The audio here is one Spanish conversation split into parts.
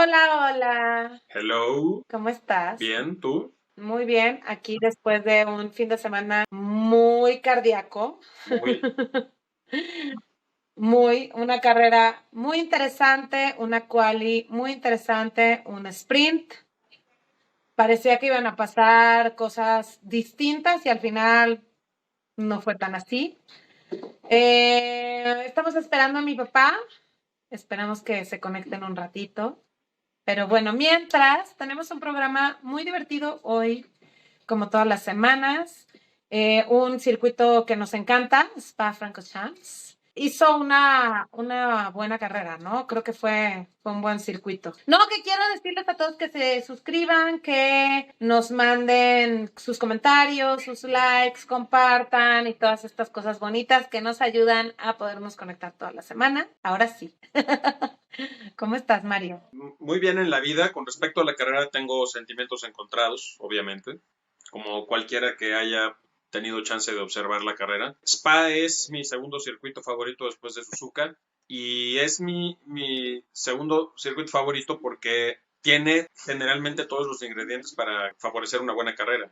Hola, hola. Hello, ¿Cómo estás? bien, ¿tú? Muy bien, aquí después de un fin de semana muy cardíaco, Muy, una carrera muy interesante, una quali muy interesante, un sprint. Parecía que iban a pasar cosas distintas y al final no fue tan así. Estamos esperando a mi papá, esperamos que se conecten un ratito. Pero bueno, mientras tenemos un programa muy divertido hoy, como todas las semanas, un circuito que nos encanta, Spa-Francorchamps. Hizo una buena carrera, ¿no? Creo que fue un buen circuito. No, que quiero decirles a todos que se suscriban, que nos manden sus comentarios, sus likes, compartan y todas estas cosas bonitas que nos ayudan a podernos conectar toda la semana. Ahora sí. ¿Cómo estás, Mario? muy bien en la vida. Con respecto a la carrera tengo sentimientos encontrados, obviamente, como cualquiera que haya tenido chance de observar la carrera. Spa es mi segundo circuito favorito después de Suzuka y es mi segundo circuito favorito porque tiene generalmente todos los ingredientes para favorecer una buena carrera.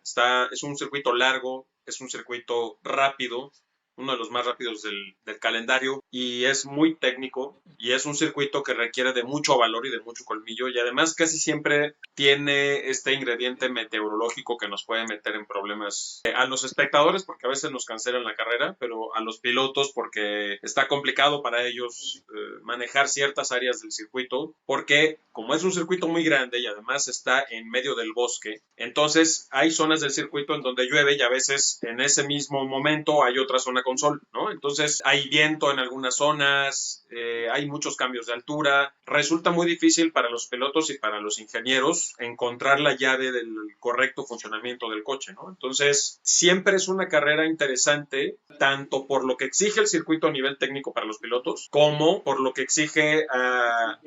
Es un circuito largo, es un circuito rápido, uno de los más rápidos del calendario y es muy técnico y es un circuito que requiere de mucho valor y de mucho colmillo y además casi siempre tiene este ingrediente meteorológico que nos puede meter en problemas a los espectadores porque a veces nos cancelan la carrera, pero a los pilotos porque está complicado para ellos manejar ciertas áreas del circuito porque como es un circuito muy grande y además está en medio del bosque, entonces hay zonas del circuito en donde llueve y a veces en ese mismo momento hay otra zona con sol, ¿no? Entonces hay viento en algunas zonas, hay muchos cambios de altura, resulta muy difícil para los pilotos y para los ingenieros encontrar la llave del correcto funcionamiento del coche, ¿no? Entonces siempre es una carrera interesante, tanto por lo que exige el circuito a nivel técnico para los pilotos, como por lo que exige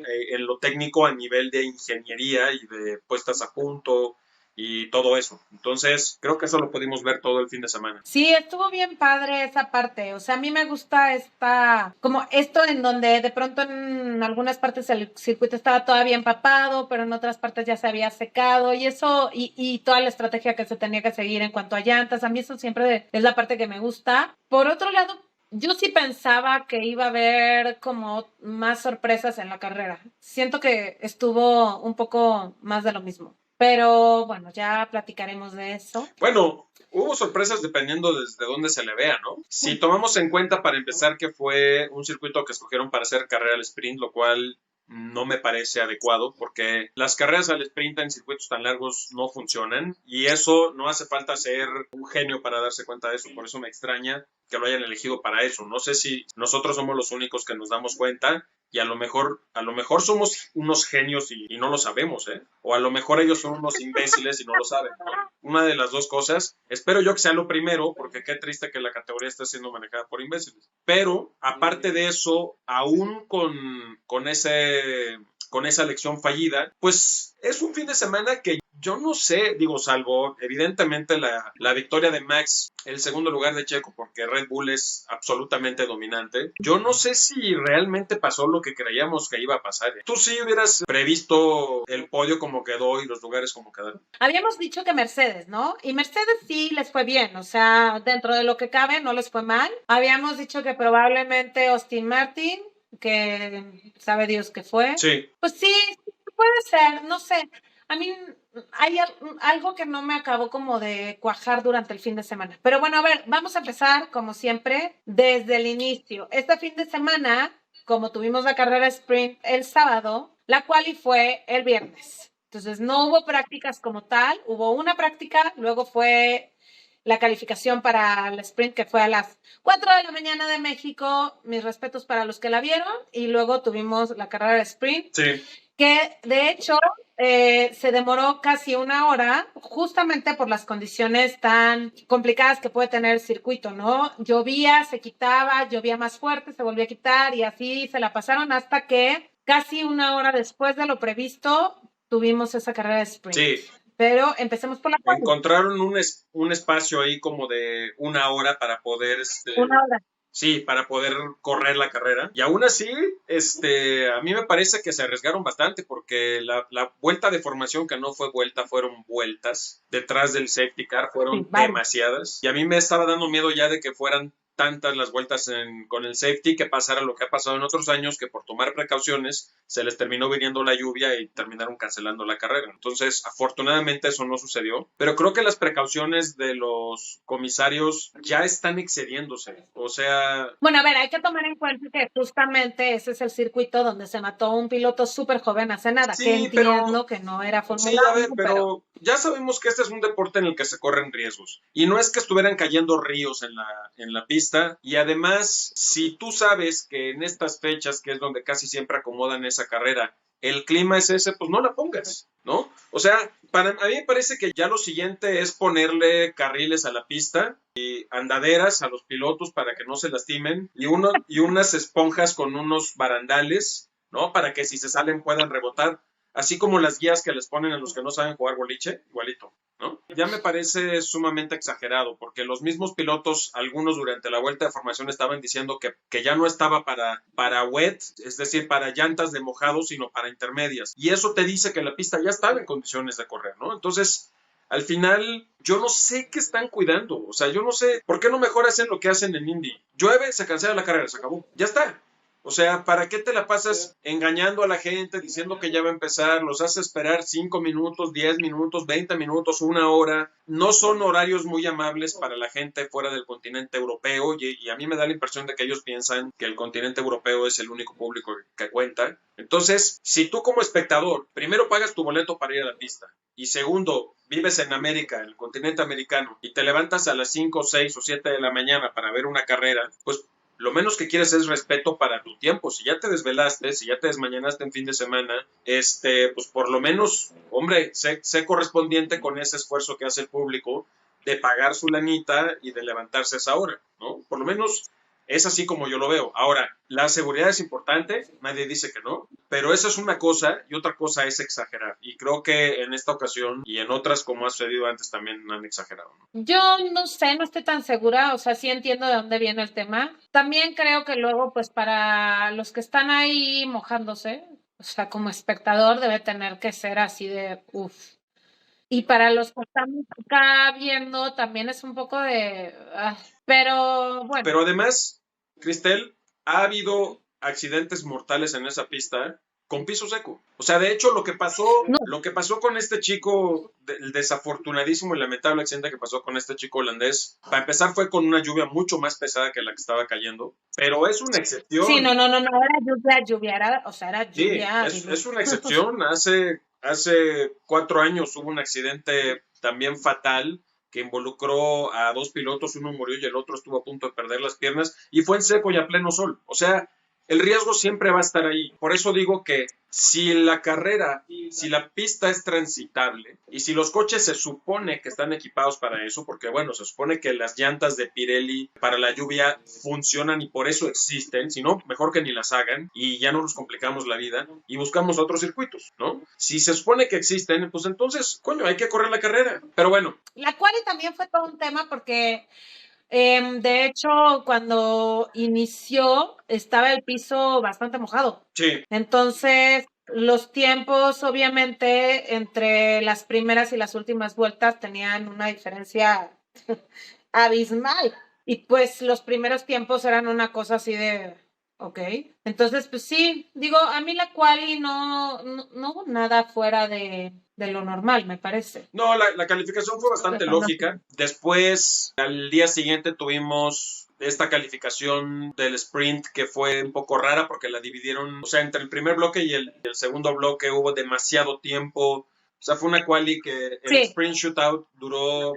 en lo técnico a nivel de ingeniería y de puestas a punto y todo eso. Entonces, creo que eso lo pudimos ver todo el fin de semana. Sí, estuvo bien padre esa parte. O sea, a mí me gusta como esto en donde de pronto en algunas partes el circuito estaba todavía empapado, pero en otras partes ya se había secado y eso, y toda la estrategia que se tenía que seguir en cuanto a llantas. A mí eso siempre es la parte que me gusta. Por otro lado, yo sí pensaba que iba a haber como más sorpresas en la carrera. Siento que estuvo un poco más de lo mismo. Pero bueno, ya platicaremos de eso. Bueno, hubo sorpresas dependiendo desde dónde se le vea, ¿no? Si tomamos en cuenta para empezar que fue un circuito que escogieron para hacer carrera al sprint, lo cual no me parece adecuado porque las carreras al sprint en circuitos tan largos no funcionan y eso no hace falta ser un genio para darse cuenta de eso, por eso me extraña que lo hayan elegido para eso. No sé si nosotros somos los únicos que nos damos cuenta y a lo mejor somos unos genios y no lo sabemos, ¿eh? O a lo mejor ellos son unos imbéciles y no lo saben, ¿no? Una de las dos cosas. Espero yo que sea lo primero, porque qué triste que la categoría esté siendo manejada por imbéciles. Pero, aparte de eso, aún con esa lección fallida, pues es un fin de semana que yo no sé, digo, salvo evidentemente la victoria de Max, el segundo lugar de Checo, porque Red Bull es absolutamente dominante. Yo no sé si realmente pasó lo que creíamos que iba a pasar. ¿Tú sí hubieras previsto el podio como quedó y los lugares como quedaron? Habíamos dicho que Mercedes, ¿no? Y Mercedes sí les fue bien, o sea, dentro de lo que cabe no les fue mal. Habíamos dicho que probablemente Austin Martin, que sabe Dios que fue. Sí. Pues sí, puede ser, no sé. A mí hay algo que no me acabó como de cuajar durante el fin de semana. Pero bueno, a ver, vamos a empezar como siempre desde el inicio. Este fin de semana, como tuvimos la carrera sprint el sábado, la quali fue el viernes. Entonces no hubo prácticas como tal, hubo una práctica, luego fue la calificación para el sprint que fue a las 4 de la mañana de México, mis respetos para los que la vieron, y luego tuvimos la carrera de sprint, Sí. que de hecho se demoró casi una hora, justamente por las condiciones tan complicadas que puede tener el circuito, ¿no? Llovía, se quitaba, llovía más fuerte, se volvía a quitar y así se la pasaron hasta que casi una hora después de lo previsto tuvimos esa carrera de sprint. Sí, Pero empecemos por la quali. encontraron un espacio ahí como de una hora para poder Una hora. Sí, para poder correr la carrera. Y aún así, a mí me parece que se arriesgaron bastante porque la vuelta de formación que no fue vuelta, fueron vueltas. Detrás del safety car Sí, fueron vale. demasiadas. Y a mí me estaba dando miedo ya de que fueran tantas las vueltas con el safety que pasara lo que ha pasado en otros años, que por tomar precauciones se les terminó viniendo la lluvia y terminaron cancelando la carrera. Entonces, afortunadamente eso no sucedió, pero creo que las precauciones de los comisarios ya están excediéndose. O sea, Bueno, a ver, hay que tomar en cuenta que justamente ese es el circuito donde se mató un piloto súper joven hace nada, que sí, pero entiendo que no era sí, Fórmula a ver, 1, pero pero ya sabemos que este es un deporte en el que se corren riesgos. Y no es que estuvieran cayendo ríos en la pista. Y además, si tú sabes que en estas fechas, que es donde casi siempre acomodan esa carrera, el clima es ese, pues no la pongas, ¿no? O sea, a mí me parece que ya lo siguiente es ponerle carriles a la pista y andaderas a los pilotos para que no se lastimen y unas esponjas con unos barandales, ¿no? Para que si se salen puedan rebotar, así como las guías que les ponen a los que no saben jugar boliche, igualito, ¿no? Ya me parece sumamente exagerado, porque los mismos pilotos, algunos durante la vuelta de formación estaban diciendo que ya no estaba para wet, es decir, para llantas de mojado, sino para intermedias. Y eso te dice que la pista ya estaba en condiciones de correr, ¿no? Entonces, al final, yo no sé qué están cuidando. O sea, yo no sé, ¿por qué no mejor hacen lo que hacen en Indy? Llueve, se cancela la carrera, se acabó. Ya está. O sea, ¿para qué te la pasas engañando a la gente, diciendo que ya va a empezar? Los hace esperar 5 minutos, 10 minutos, 20 minutos, una hora. No son horarios muy amables para la gente fuera del continente europeo y a mí me da la impresión de que ellos piensan que el continente europeo es el único público que cuenta. Entonces, si tú como espectador, primero pagas tu boleto para ir a la pista y segundo, vives en América, en el continente americano, y te levantas a las 5, 6 o 7 de la mañana para ver una carrera, pues lo menos que quieres es respeto para tu tiempo. Si ya te desvelaste, si ya te desmañanaste en fin de semana, pues por lo menos, hombre, sé correspondiente con ese esfuerzo que hace el público de pagar su lanita y de levantarse a esa hora, ¿no? Por lo menos es así como yo lo veo. Ahora, la seguridad es importante, nadie dice que no, pero esa es una cosa y otra cosa es exagerar. Y creo que en esta ocasión y en otras, como ha sucedido antes, también han exagerado, ¿no? yo no sé, no estoy tan segura, o sea, sí entiendo de dónde viene el tema. También creo que luego, pues para los que están ahí mojándose, o sea, como espectador debe tener que ser así de uff. Y para los que estamos acá viendo, también es un poco de... pero bueno, Pero además, Cristel, ha habido accidentes mortales en esa pista con piso seco. O sea, de hecho, no, lo que pasó con este chico, el desafortunadísimo y lamentable accidente que pasó con este chico holandés, para empezar fue con una lluvia mucho más pesada que la que estaba cayendo, pero es una sí, excepción. no era lluvia, era, o sea, era Sí, lluvia. es una excepción. Hace 4 años hubo un accidente también fatal que involucró a dos pilotos, uno murió y el otro estuvo a punto de perder las piernas y fue en seco y a pleno sol. O sea, el riesgo siempre va a estar ahí. Por eso digo que si la pista es transitable y si los coches se supone que están equipados para eso, porque bueno, se supone que las llantas de Pirelli para la lluvia funcionan y por eso existen, si no, mejor que ni las hagan y ya no nos complicamos la vida y buscamos otros circuitos, ¿no? Si se supone que existen, pues entonces, coño, hay que correr la carrera. Pero bueno. La cual también fue todo un tema porque de hecho, cuando inició, estaba el piso bastante mojado. Sí. Entonces, los tiempos, obviamente, entre las primeras y las últimas vueltas tenían una diferencia abismal. Y pues los primeros tiempos eran una cosa así de, ok. Entonces, pues sí, digo, a mí la quali no hubo nada fuera de lo normal, me parece. No, la calificación fue bastante lógica. Después, al día siguiente tuvimos esta calificación del sprint que fue un poco rara porque la dividieron, o sea, entre el primer bloque y el segundo bloque hubo demasiado tiempo. O sea, fue una quali que el Sí. sprint shootout duró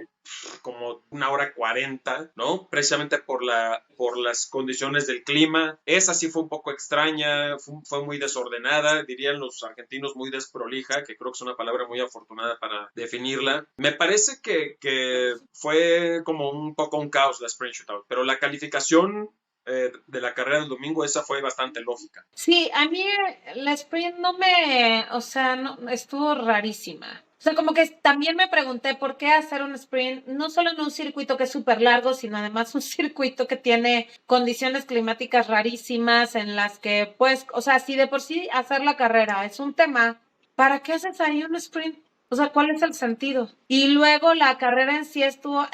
como 1 hora 40, ¿no? Precisamente por las condiciones del clima. Esa sí fue un poco extraña, fue muy desordenada, dirían los argentinos muy desprolija, que creo que es una palabra muy afortunada para definirla. Me parece que fue como un poco un caos la sprint shootout, pero la calificación de la carrera del domingo, esa fue bastante lógica. Sí, a mí la sprint no me, o sea, no, estuvo rarísima. O sea, como que también me pregunté por qué hacer un sprint, no solo en un circuito que es súper largo, sino además un circuito que tiene condiciones climáticas rarísimas en las que, pues, o sea, si de por sí hacer la carrera es un tema, ¿para qué haces ahí un sprint? O sea, ¿cuál es el sentido? Y luego la carrera en sí estuvo,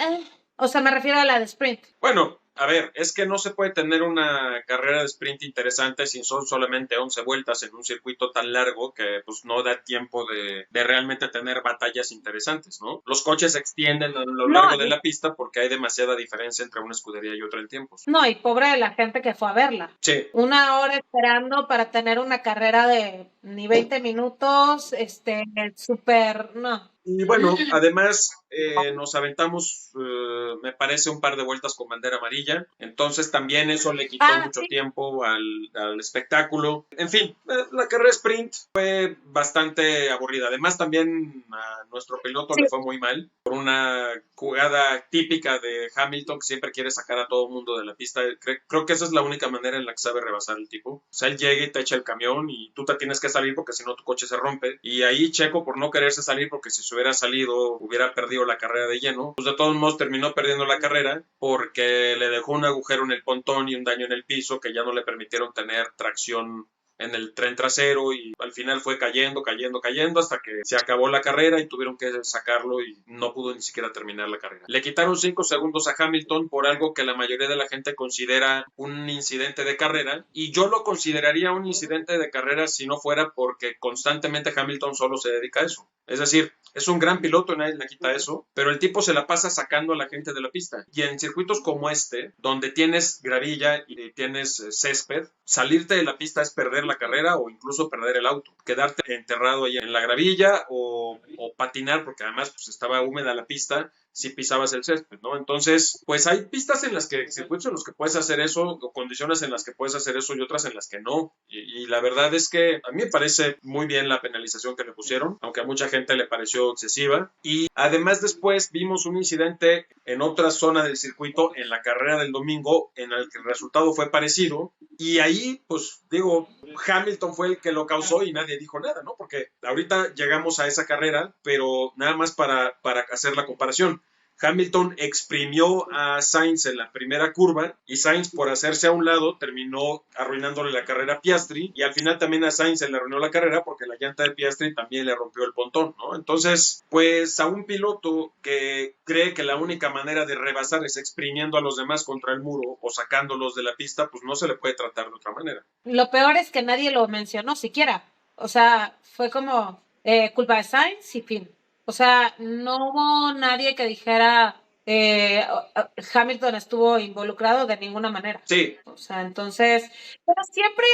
o sea, me refiero a la de sprint. Bueno, a ver, es que no se puede tener una carrera de sprint interesante si son solamente 11 vueltas en un circuito tan largo que pues no da tiempo de realmente tener batallas interesantes, ¿no? Los coches se extienden a lo No, largo de la pista porque hay demasiada diferencia entre una escudería y otra en tiempos. no, y pobre de la gente que fue a verla. Sí, 1 hora esperando para tener una carrera de ni 20 minutos, súper, no. y bueno, además nos aventamos, me parece, un par de vueltas con bandera amarilla. Entonces también eso le quitó Ah, mucho sí. tiempo al espectáculo. En fin, la carrera sprint fue bastante aburrida. Además también a nuestro piloto Sí, le fue muy mal por una jugada típica de Hamilton que siempre quiere sacar a todo el mundo de la pista. Creo que esa es la única manera en la que sabe rebasar el tipo. O sea, él llega y te echa el camión y tú te tienes que salir porque si no tu coche se rompe. Y ahí Checo, por no quererse salir, porque si se hubiera salido hubiera perdido la carrera de lleno, pues de todos modos terminó perdiendo la carrera porque le dejó un agujero en el pontón y un daño en el piso que ya no le permitieron tener tracción en el tren trasero y al final fue cayendo, cayendo, cayendo hasta que se acabó la carrera y tuvieron que sacarlo y no pudo ni siquiera terminar la carrera. Le quitaron 5 segundos a Hamilton por algo que la mayoría de la gente considera un incidente de carrera y yo lo consideraría un incidente de carrera si no fuera porque constantemente Hamilton solo se dedica a eso. Es decir, es un gran piloto, nadie le quita eso, pero el tipo se la pasa sacando a la gente de la pista. Y en circuitos como este, donde tienes gravilla y tienes césped, salirte de la pista es perder la carrera o incluso perder el auto. Quedarte enterrado ahí en la gravilla o patinar, porque además pues, estaba húmeda la pista si pisabas el césped, ¿no? Entonces, pues hay pistas en las que, circuitos en los que puedes hacer eso, o condiciones en las que puedes hacer eso y otras en las que no. Y la verdad es que a mí me parece muy bien la penalización que le pusieron, aunque a mucha gente le pareció excesiva. Y además después vimos un incidente en otra zona del circuito en la carrera del domingo en el que el resultado fue parecido. Y ahí, pues digo, Hamilton fue el que lo causó y nadie dijo nada, ¿no? Porque ahorita llegamos a esa carrera, pero nada más para hacer la comparación. Hamilton exprimió a Sainz en la primera curva y Sainz por hacerse a un lado terminó arruinándole la carrera a Piastri y al final también a Sainz se le arruinó la carrera porque la llanta de Piastri también le rompió el pontón, ¿no? Entonces, pues a un piloto que cree que la única manera de rebasar es exprimiendo a los demás contra el muro o sacándolos de la pista, pues no se le puede tratar de otra manera. Lo peor es que nadie lo mencionó siquiera. O sea, fue como culpa de Sainz y fin. O sea, no hubo nadie que dijera Hamilton estuvo involucrado de ninguna manera. Sí, O sea, entonces, pero siempre,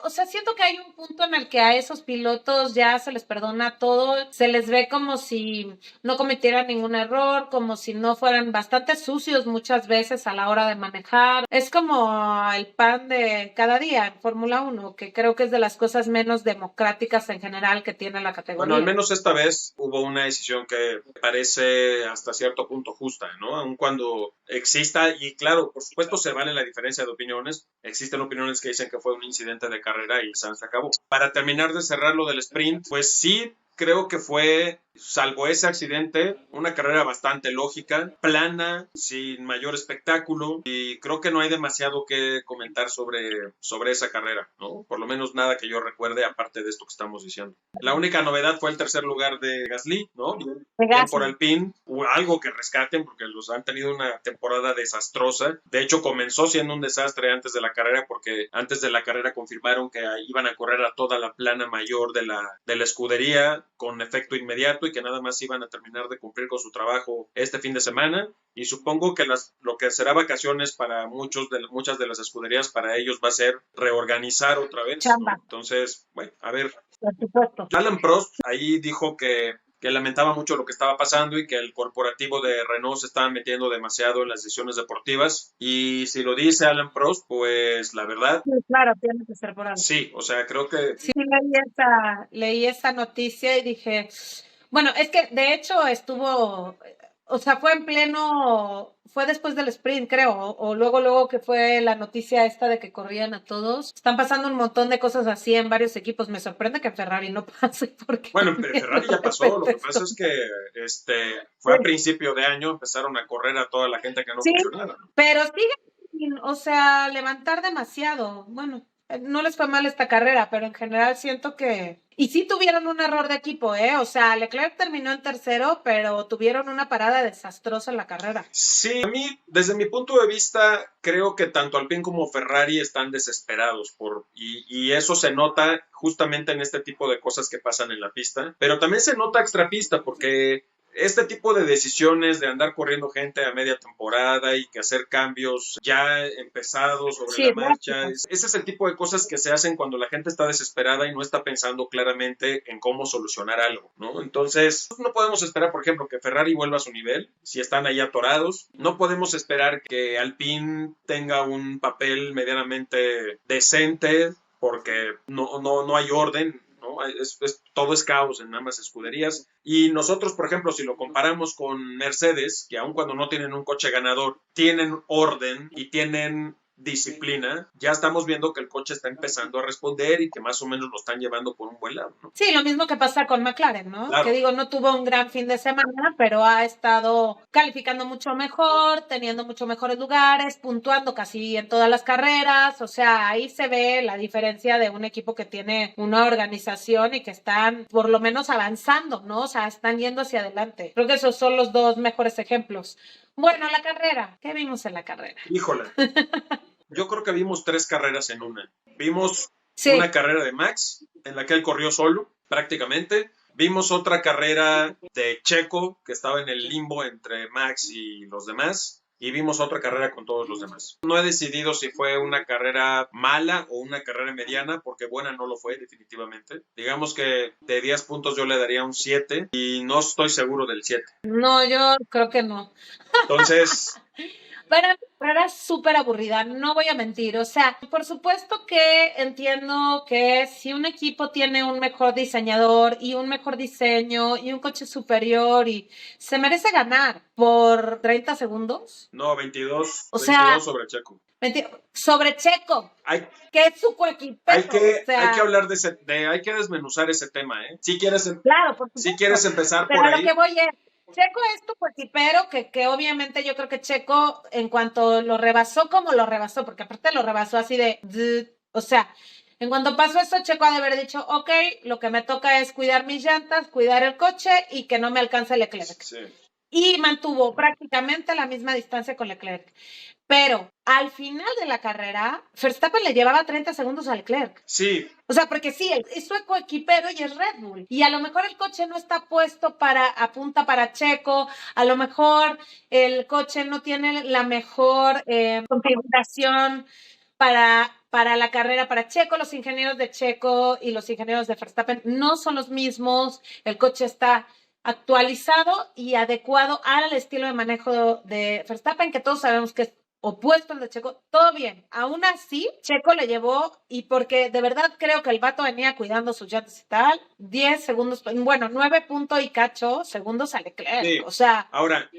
o sea, siento que hay un punto en el que a esos pilotos ya se les perdona todo, se les ve como si no cometieran ningún error, como si no fueran bastante sucios muchas veces a la hora de manejar. Es como el pan de cada día en Fórmula 1, que creo que es de las cosas menos democráticas en general que tiene la bueno, al categoría. menos esta vez hubo una decisión que parece hasta cierto punto justa, ¿no? Aun cuando exista, y claro, por supuesto se vale la diferencia de opiniones, existen opiniones que dicen que fue un incidente de carrera y se acabó. Para terminar de cerrar lo del sprint, pues sí, creo que fue, salvo ese accidente, una carrera bastante lógica, plana, sin mayor espectáculo, y creo que no hay demasiado que comentar sobre esa carrera, ¿no? Por lo menos nada que yo recuerde, aparte de esto que estamos diciendo. La única novedad fue el tercer lugar de Gasly, ¿no? De Bien por Gasly. Alpine, algo que rescaten porque los han tenido una temporada desastrosa. De hecho, comenzó siendo un desastre antes de la carrera porque antes de la carrera confirmaron que iban a correr a toda la plana mayor de la escudería con efecto inmediato y que nada más iban a terminar de cumplir con su trabajo este fin de semana. Y supongo que lo que será vacaciones para muchas de las escuderías, para ellos va a ser reorganizar otra vez, ¿no? Chamba, Entonces, bueno, a ver, por supuesto. Alan Prost ahí dijo que lamentaba mucho lo que estaba pasando y que el corporativo de Renault se estaba metiendo demasiado en las decisiones deportivas. Y si lo dice Alan Prost, pues la verdad, Sí, claro, tiene que ser por algo. sí, o sea, creo que Sí, leí esa noticia y dije, bueno, es que de hecho estuvo, o sea, fue después del sprint, creo, o luego que fue la noticia esta de que corrían a todos. Están pasando un montón de cosas así en varios equipos. Me sorprende que Ferrari no pase porque Bueno, en también Ferrari lo ya pasó, lo que detesto. pasa es que fue a principio de año, empezaron a correr a toda la gente que no Sí, funcionaba, ¿no? pero sigue sin, o sea, levantar demasiado. Bueno, no les fue mal esta carrera, pero en general siento que... Y sí tuvieron un error de equipo, ¿eh? O sea, Leclerc terminó en tercero, pero tuvieron una parada desastrosa en la carrera. Sí, a mí, desde mi punto de vista, creo que tanto Alpine como Ferrari están desesperados y eso se nota justamente en este tipo de cosas que pasan en la pista, pero también se nota extrapista porque este tipo de decisiones de andar corriendo gente a media temporada y que hacer cambios ya empezados sobre la Sí, marcha, drásticos. ese es el tipo de cosas que se hacen cuando la gente está desesperada y no está pensando claramente en cómo solucionar algo, ¿no? Entonces, no podemos esperar, por ejemplo, que Ferrari vuelva a su nivel si están ahí atorados. No podemos esperar que Alpine tenga un papel medianamente decente porque no hay orden, ¿no? Todo es caos en ambas escuderías. Y nosotros, por ejemplo, si lo comparamos con Mercedes, que aun cuando no tienen un coche ganador, tienen orden y tienen disciplina, ya estamos viendo que el coche está empezando a responder y que más o menos lo están llevando por un buen lado, ¿no? Sí, lo mismo que pasa con McLaren, ¿no? Que Claro. digo, no tuvo un gran fin de semana, pero ha estado calificando mucho mejor, teniendo mucho mejores lugares, puntuando casi en todas las carreras. O sea, ahí se ve la diferencia de un equipo que tiene una organización y que están por lo menos avanzando, ¿no? O sea, están yendo hacia adelante. Creo que esos son los dos mejores ejemplos. Bueno, la carrera. ¿Qué vimos en la carrera? Híjole, yo creo que vimos tres carreras en una. Vimos una Sí, carrera de Max, en la que él corrió solo, prácticamente. Vimos otra carrera de Checo, que estaba en el limbo entre Max y los demás. Y vimos otra carrera con todos los demás. No he decidido si fue una carrera mala o una carrera mediana, porque buena no lo fue, definitivamente. Digamos que de 10 puntos yo le daría un 7 y no estoy seguro del 7. no, yo creo que no. Entonces, Para mí era súper aburrida, no voy a mentir. O sea, por supuesto que entiendo que si un equipo tiene un mejor diseñador y un mejor diseño y un coche superior y se merece ganar por 30 segundos, no, 22, o 22 sea, sobre Checo. sobre Checo, Hay, que es su coequipero, o hay que sea, hablar hay que desmenuzar ese tema, ¿eh? claro, por Si supuesto. quieres empezar Pero por a lo ahí, que voy es, Checo es tu coequipero, que obviamente yo creo que Checo, en cuanto lo rebasó, como lo rebasó, porque aparte lo rebasó así o sea, en cuanto pasó eso, Checo ha de haber dicho, ok, lo que me toca es cuidar mis llantas, cuidar el coche y que no me alcance Leclerc. sí, Y mantuvo prácticamente la misma distancia con Leclerc. Pero al final de la carrera, Verstappen le llevaba 30 segundos a Leclerc. sí, O sea, porque sí, es su equipero y es Red Bull. Y a lo mejor el coche no está puesto apunta para Checo, a lo mejor el coche no tiene la mejor configuración para la carrera para Checo. Los ingenieros de Checo y los ingenieros de Verstappen no son los mismos. El coche está actualizado y adecuado al estilo de manejo de Verstappen, que todos sabemos que es opuesto al de Checo, todo bien. Aún así, Checo le llevó, y porque de verdad creo que el vato venía cuidando sus llantas y tal, 10 segundos, bueno, 9 puntos y cacho segundos a Leclerc. sí. O sea, Ahora,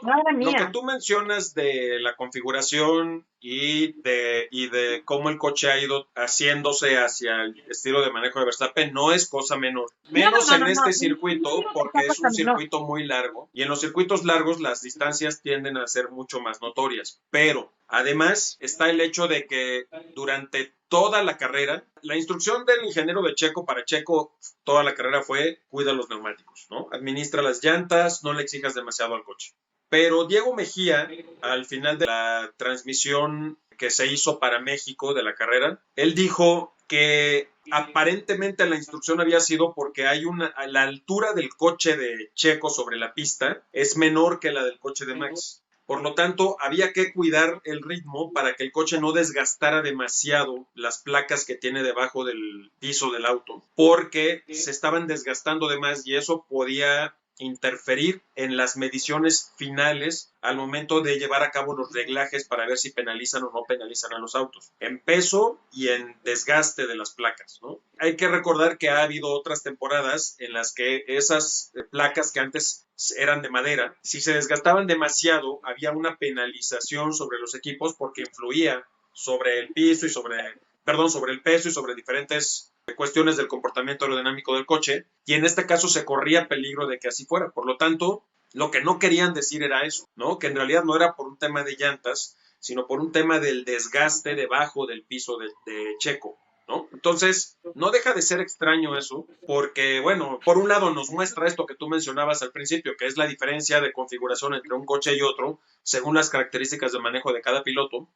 madre lo que mía. tú mencionas de la configuración y de cómo el coche ha ido haciéndose hacia el estilo de manejo de Verstappen no es cosa menor. No, Menos no, en no, no. este No circuito, digo que porque sea es cosa un menor. circuito muy largo y en los circuitos largos las distancias tienden a ser mucho más notorias. Pero además está el hecho de que durante toda la carrera, la instrucción del ingeniero de Checo para Checo toda la carrera fue cuida los neumáticos, ¿no? Administra las llantas, no le exijas demasiado al coche. Pero Diego Mejía, al final de la transmisión que se hizo para México de la carrera, él dijo que aparentemente la instrucción había sido porque la altura del coche de Checo sobre la pista es menor que la del coche de Max. Por lo tanto, había que cuidar el ritmo para que el coche no desgastara demasiado las placas que tiene debajo del piso del auto, porque se estaban desgastando de más y eso podía interferir en las mediciones finales al momento de llevar a cabo los reglajes para ver si penalizan o no penalizan a los autos, en peso y en desgaste de las placas, ¿no? Hay que recordar que ha habido otras temporadas en las que esas placas que antes eran de madera. Si se desgastaban demasiado, había una penalización sobre los equipos porque influía sobre el piso y sobre el peso y sobre diferentes cuestiones del comportamiento aerodinámico del coche, y en este caso se corría peligro de que así fuera. Por lo tanto, lo que no querían decir era eso, ¿no? Que en realidad no era por un tema de llantas, sino por un tema del desgaste debajo del piso de Checo, ¿no? Entonces, no deja de ser extraño eso, porque, bueno, por un lado nos muestra esto que tú mencionabas al principio, que es la diferencia de configuración entre un coche y otro, según las características de manejo de cada piloto,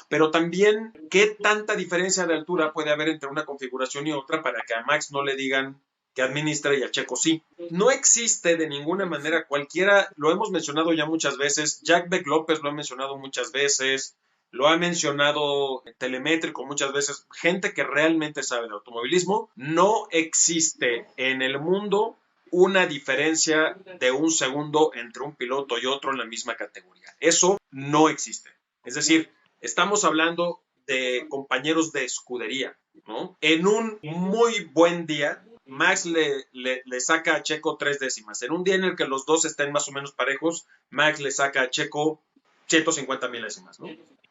pero también qué tanta diferencia de altura puede haber entre una configuración y otra para que a Max no le digan que administra y a Checo sí. No existe de ninguna manera cualquiera, lo hemos mencionado ya muchas veces, Jack Beck López lo ha mencionado muchas veces, lo ha mencionado Telemétrico muchas veces, gente que realmente sabe de automovilismo, no existe en el mundo una diferencia de un segundo entre un piloto y otro en la misma categoría. Eso no existe. Es decir, estamos hablando de compañeros de escudería, ¿no? En un muy buen día, Max le saca a Checo 3 décimas. En un día en el que los dos estén más o menos parejos, Max le saca a Checo 150 milésimas, ¿no?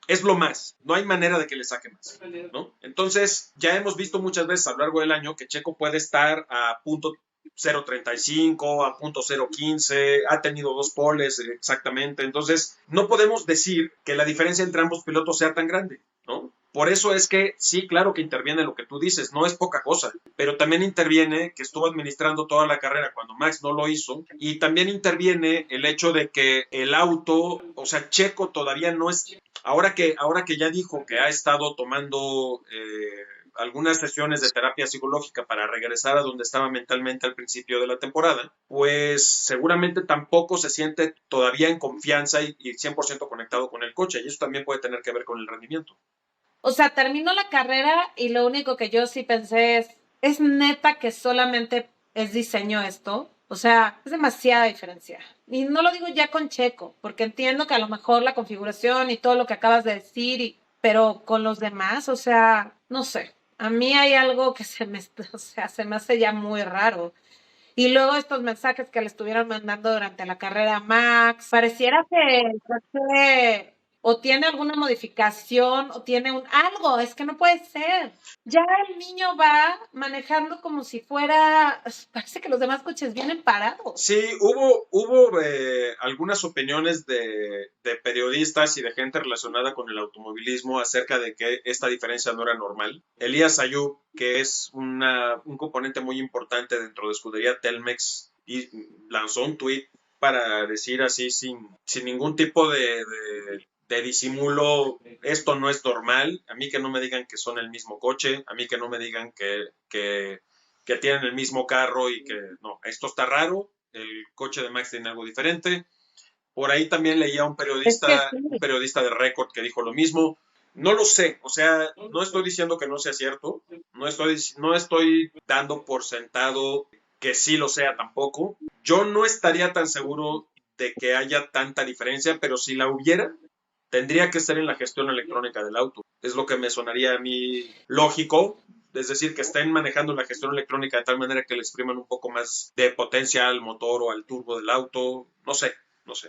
Es lo más, no hay manera de que le saque más, ¿no? Entonces, ya hemos visto muchas veces a lo largo del año que Checo puede estar a punto 0.35, a punto 0.15, ha tenido 2 poles exactamente, entonces no podemos decir que la diferencia entre ambos pilotos sea tan grande, ¿no? Por eso es que sí, claro que interviene lo que tú dices, no es poca cosa, pero también interviene que estuvo administrando toda la carrera cuando Max no lo hizo, y también interviene el hecho de que el auto, o sea, Checo todavía no es, ahora que ya dijo que ha estado tomando algunas sesiones de terapia psicológica para regresar a donde estaba mentalmente al principio de la temporada, pues seguramente tampoco se siente todavía en confianza y 100% conectado con el coche, y eso también puede tener que ver con el rendimiento. O sea, terminó la carrera y lo único que yo sí pensé ¿es neta que solamente es diseño esto? O sea, es demasiada diferencia. Y no lo digo ya con Checo, porque entiendo que a lo mejor la configuración y todo lo que acabas de decir, pero con los demás, o sea, no sé. A mí hay algo que se me hace ya muy raro. Y luego estos mensajes que le estuvieron mandando durante la carrera a Max, pareciera que el coche o tiene alguna modificación o tiene algo, es que no puede ser. Ya el niño va manejando como si fuera, parece que los demás coches vienen parados. Sí, hubo algunas opiniones de periodistas y de gente relacionada con el automovilismo acerca de que esta diferencia no era normal. Elías Ayub, que es un componente muy importante dentro de Escudería Telmex, y lanzó un tuit para decir así sin ningún tipo de disimulo, esto no es normal, a mí que no me digan que son el mismo coche, a mí que no me digan que tienen el mismo carro y que no, esto está raro, el coche de Max tiene algo diferente. Por ahí también leía un Es que periodista, sí. un periodista de Record que dijo lo mismo. No lo sé, o sea, no estoy diciendo que no sea cierto, no estoy dando por sentado que sí lo sea tampoco. Yo no estaría tan seguro de que haya tanta diferencia, pero si la hubiera, tendría que ser en la gestión electrónica del auto. Es lo que me sonaría a mí lógico, es decir, que estén manejando la gestión electrónica de tal manera que le expriman un poco más de potencia al motor o al turbo del auto. No sé,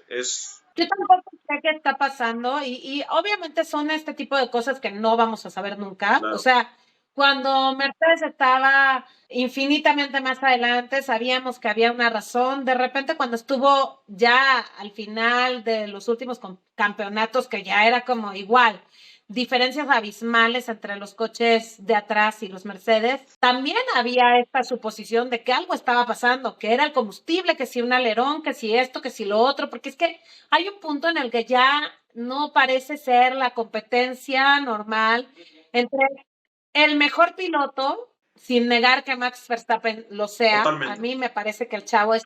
es... Yo tampoco sé qué está pasando y obviamente son este tipo de cosas que no vamos a saber nunca. Claro. O sea, cuando Mercedes estaba infinitamente más adelante, sabíamos que había una razón. De repente, cuando estuvo ya al final de los últimos campeonatos, que ya era como igual, diferencias abismales entre los coches de atrás y los Mercedes, también había esta suposición de que algo estaba pasando, que era el combustible, que si un alerón, que si esto, que si lo otro, porque es que hay un punto en el que ya no parece ser la competencia normal entre el mejor piloto, sin negar que Max Verstappen lo sea. Totalmente. A mí me parece que el chavo es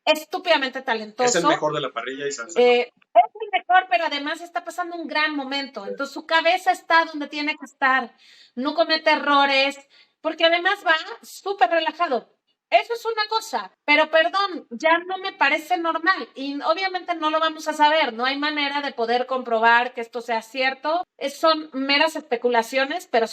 estúpidamente talentoso. Es el mejor de la parrilla y se es el mejor, pero además está pasando un gran momento. Entonces su cabeza está donde tiene que estar. No comete errores, porque además va súper relajado. Eso es una cosa, pero perdón, ya no me parece normal y obviamente no lo vamos a saber, no hay manera de poder comprobar que esto sea cierto, son meras especulaciones, pero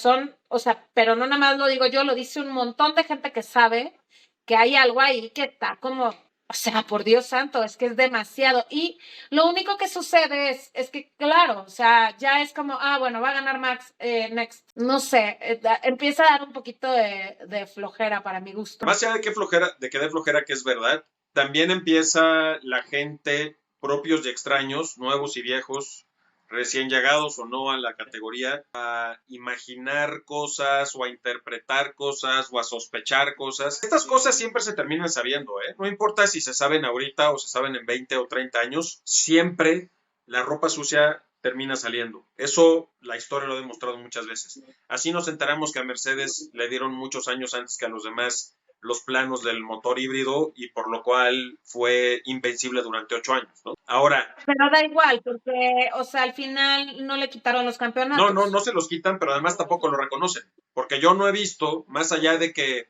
pero no nada más lo digo yo, lo dice un montón de gente que sabe que hay algo ahí que está como O sea, por Dios santo, es que es demasiado. Y lo único que sucede es que, claro, o sea, ya es como, bueno, va a ganar Max next. No sé, empieza a dar un poquito de flojera para mi gusto. Más allá de que flojera, de que dé flojera, que es verdad, también empieza la gente, propios y extraños, nuevos y viejos, recién llegados o no a la categoría, a imaginar cosas o a interpretar cosas o a sospechar cosas. Estas cosas siempre se terminan sabiendo, ¿eh? No importa si se saben ahorita o se saben en 20 o 30 años, siempre la ropa sucia termina saliendo. Eso la historia lo ha demostrado muchas veces. Así nos enteramos que a Mercedes le dieron muchos años antes que a los demás los planos del motor híbrido y por lo cual fue invencible durante 8 años, ¿no? Ahora... Pero da igual, porque, o sea, al final no le quitaron los campeonatos. No se los quitan, pero además tampoco lo reconocen, porque yo no he visto, más allá de que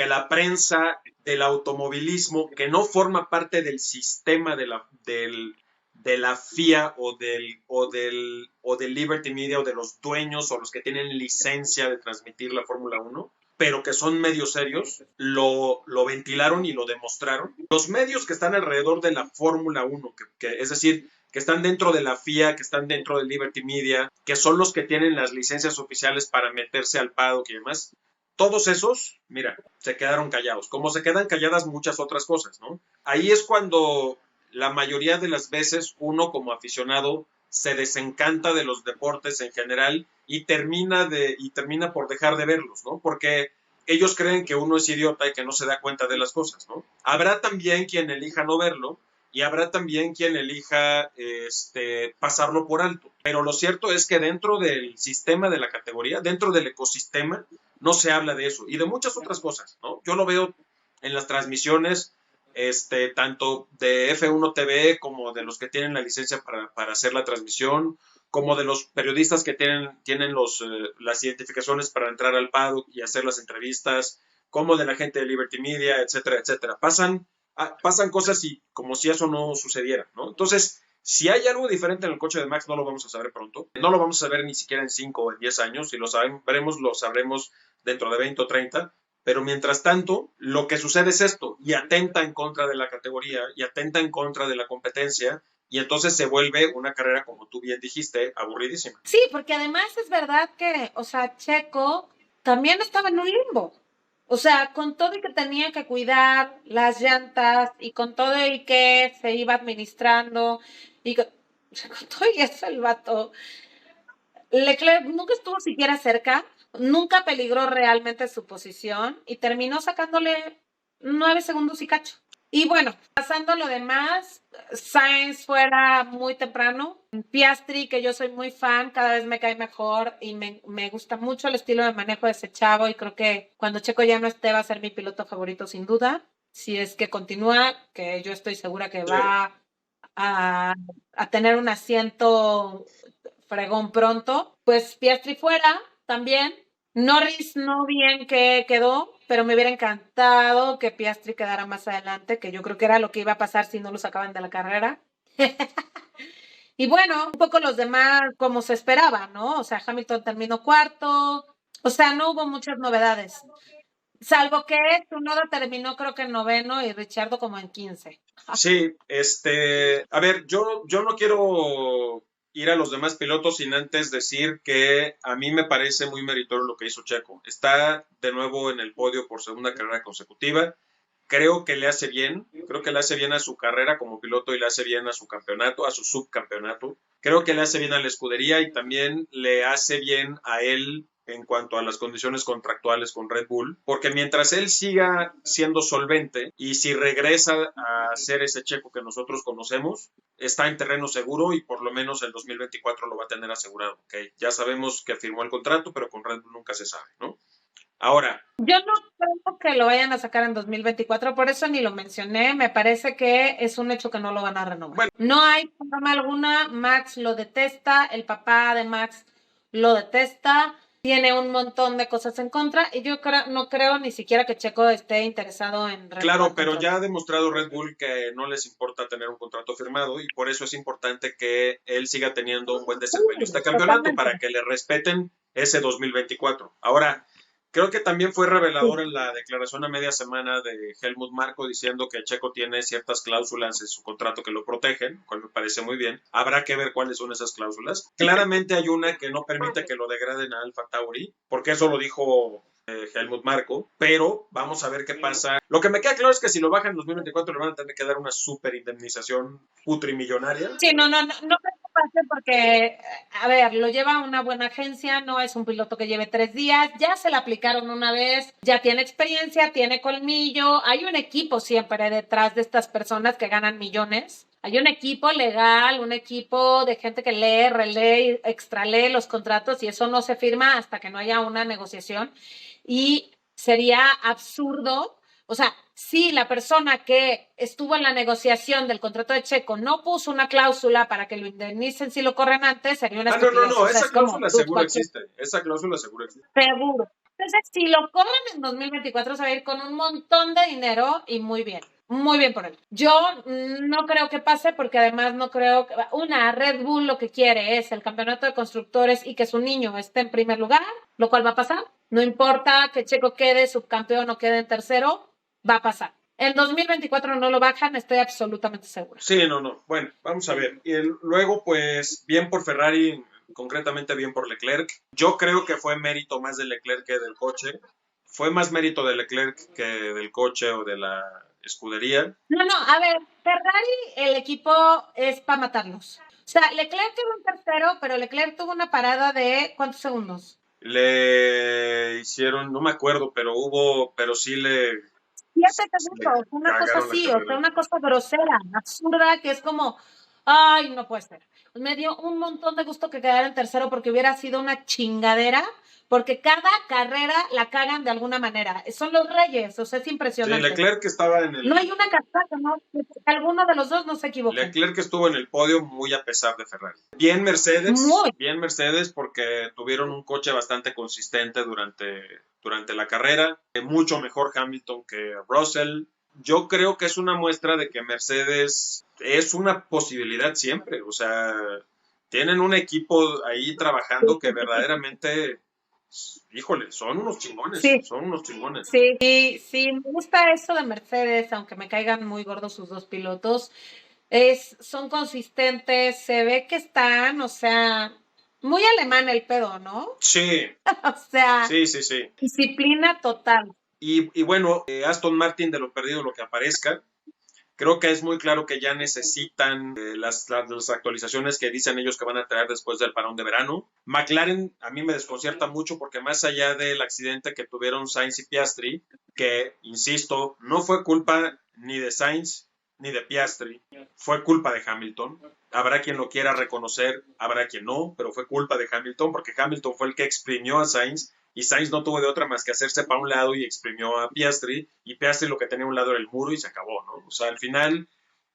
la prensa del automovilismo, que no forma parte del sistema de la FIA o del Liberty Media o de los dueños o los que tienen licencia de transmitir la Fórmula 1, pero que son medios serios, lo ventilaron y lo demostraron. Los medios que están alrededor de la Fórmula 1, es decir, que están dentro de la FIA, que están dentro del Liberty Media, que son los que tienen las licencias oficiales para meterse al paddock y demás, todos esos, mira, se quedaron callados, como se quedan calladas muchas otras cosas, ¿no? Ahí es cuando la mayoría de las veces uno como aficionado se desencanta de los deportes en general y termina por dejar de verlos, ¿no? Porque ellos creen que uno es idiota y que no se da cuenta de las cosas, ¿no? Habrá también quien elija no verlo y habrá también quien elija pasarlo por alto. Pero lo cierto es que dentro del sistema de la categoría, dentro del ecosistema, no se habla de eso y de muchas otras cosas, ¿no? Yo lo veo en las transmisiones, tanto de F1 TV como de los que tienen la licencia para hacer la transmisión, como de los periodistas que tienen las identificaciones para entrar al paddock y hacer las entrevistas, como de la gente de Liberty Media, etcétera, etcétera. Pasan cosas como si eso no sucediera, ¿no? Entonces, si hay algo diferente en el coche de Max, no lo vamos a saber pronto. No lo vamos a saber ni siquiera en 5 o en 10 años. Si lo sabremos dentro de 20 o 30. Pero mientras tanto, lo que sucede es esto, y atenta en contra de la categoría, y atenta en contra de la competencia, y entonces se vuelve una carrera, como tú bien dijiste, aburridísima. Sí, porque además es verdad que, o sea, Checo también estaba en un limbo. O sea, con todo y que tenía que cuidar las llantas y con todo y que se iba administrando y con todo y eso el vato. Leclerc nunca estuvo siquiera cerca, nunca peligró realmente su posición y terminó sacándole 9 segundos y cacho. Y bueno, pasando a lo demás, Sainz fuera muy temprano. Piastri, que yo soy muy fan, cada vez me cae mejor y me gusta mucho el estilo de manejo de ese chavo y creo que cuando Checo ya no esté va a ser mi piloto favorito sin duda. Si es que continúa, que yo estoy segura que va a tener un asiento fregón pronto. Pues Piastri fuera también. Norris no bien que quedó, pero me hubiera encantado que Piastri quedara más adelante, que yo creo que era lo que iba a pasar si no lo sacaban de la carrera. Y bueno, un poco los demás como se esperaba, ¿no? O sea, Hamilton terminó cuarto, o sea, no hubo muchas novedades. Salvo que Tsunoda terminó creo que en 9º y Ricciardo como en 15. Sí, a ver, yo no quiero ir a los demás pilotos sin antes decir que a mí me parece muy meritorio lo que hizo Checo. Está de nuevo en el podio por segunda carrera consecutiva. Creo que le hace bien a su carrera como piloto y le hace bien a su campeonato, a su subcampeonato. Creo que le hace bien a la escudería y también le hace bien a él en cuanto a las condiciones contractuales con Red Bull, porque mientras él siga siendo solvente y si regresa a ser ese Checo que nosotros conocemos, está en terreno seguro y por lo menos el 2024 lo va a tener asegurado. ¿Okay? Ya sabemos que firmó el contrato, pero con Red Bull nunca se sabe, ¿no? Ahora, yo no creo que lo vayan a sacar en 2024, por eso ni lo mencioné. Me parece que es un hecho que no lo van a renovar. Bueno, no hay forma alguna. Max lo detesta, el papá de Max lo detesta, tiene un montón de cosas en contra y yo no creo ni siquiera que Checo esté interesado en renovar. Claro, pero ya ha demostrado Red Bull que no les importa tener un contrato firmado y por eso es importante que él siga teniendo un buen desempeño este campeonato para que le respeten ese 2024. Ahora, Creo que también fue revelador en la declaración a media semana de Helmut Marko diciendo que Checo tiene ciertas cláusulas en su contrato que lo protegen, lo cual me parece muy bien. Habrá que ver cuáles son esas cláusulas. Claramente hay una que no permite que lo degraden a Alfa Tauri, porque eso lo dijo Helmut Marko, pero vamos a ver qué pasa. Lo que me queda claro es que si lo bajan en 2024 le van a tener que dar una super indemnización putrimillonaria. Sí, no creo que pase porque, a ver, lo lleva una buena agencia, no es un piloto que lleve 3 días, ya se le aplicaron una vez, ya tiene experiencia, tiene colmillo, hay un equipo siempre detrás de estas personas que ganan millones. Hay un equipo legal, un equipo de gente que lee, relee, extralee los contratos y eso no se firma hasta que no haya una negociación. Y sería absurdo, o sea, si la persona que estuvo en la negociación del contrato de Checo no puso una cláusula para que lo indemnicen si lo corren antes, sería una estupidez. No, esa cláusula seguro existe. Esa cláusula seguro existe. Seguro. Entonces, si lo corren en 2024, se va a ir con un montón de dinero y muy bien. Muy bien por él. Yo no creo que pase porque además no creo que... Red Bull lo que quiere es el campeonato de constructores y que su niño esté en primer lugar, lo cual va a pasar. No importa que Checo quede subcampeón o quede en tercero, va a pasar. En 2024 no lo bajan, estoy absolutamente segura. Sí, no. Bueno, vamos a ver. Y luego, pues, bien por Ferrari, concretamente bien por Leclerc. Yo creo que fue mérito más de Leclerc que del coche. Fue más mérito de Leclerc que del coche o de la escudería. No, a ver, Ferrari, el equipo es para matarlos. O sea, Leclerc quedó en tercero, pero Leclerc tuvo una parada de ¿cuántos segundos? Le hicieron, no me acuerdo, pero sí le... 7 segundos, una cosa así, o sea, una cosa grosera, absurda, que es como, ay, no puede ser. Me dio un montón de gusto que quedara en tercero porque hubiera sido una chingadera, porque cada carrera la cagan de alguna manera. Son los reyes, o sea, es impresionante. Sí, Leclerc estaba en el... No hay una carrera que no, alguno de los dos no se equivoque. Leclerc estuvo en el podio muy a pesar de Ferrari. Bien Mercedes porque tuvieron un coche bastante consistente durante la carrera. Mucho mejor Hamilton que Russell. Yo creo que es una muestra de que Mercedes es una posibilidad siempre. O sea, tienen un equipo ahí trabajando que verdaderamente, híjole, son unos chingones. Son unos chingones. Sí, me gusta eso de Mercedes, aunque me caigan muy gordos sus dos pilotos. Son consistentes, se ve que están, o sea, muy alemán el pedo, ¿no? Sí. O sea, sí. Disciplina total. Y bueno, Aston Martin de lo perdido lo que aparezca. Creo que es muy claro que ya necesitan las actualizaciones que dicen ellos que van a traer después del parón de verano. McLaren a mí me desconcierta mucho porque más allá del accidente que tuvieron Sainz y Piastri, que, insisto, no fue culpa ni de Sainz ni de Piastri, fue culpa de Hamilton. Habrá quien lo quiera reconocer, habrá quien no, pero fue culpa de Hamilton porque Hamilton fue el que exprimió a Sainz y Sainz no tuvo de otra más que hacerse para un lado y exprimió a Piastri, y Piastri lo que tenía a un lado era el muro y se acabó, ¿no? O sea, al final,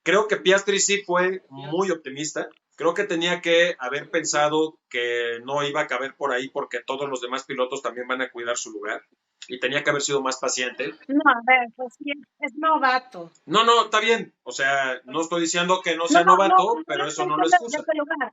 creo que Piastri sí fue muy optimista. Creo que tenía que haber pensado que no iba a caber por ahí porque todos los demás pilotos también van a cuidar su lugar. Y tenía que haber sido más paciente. No, a ver, pues es novato. No, está bien. O sea, no estoy diciendo que no sea novato, pero eso no lo excusa.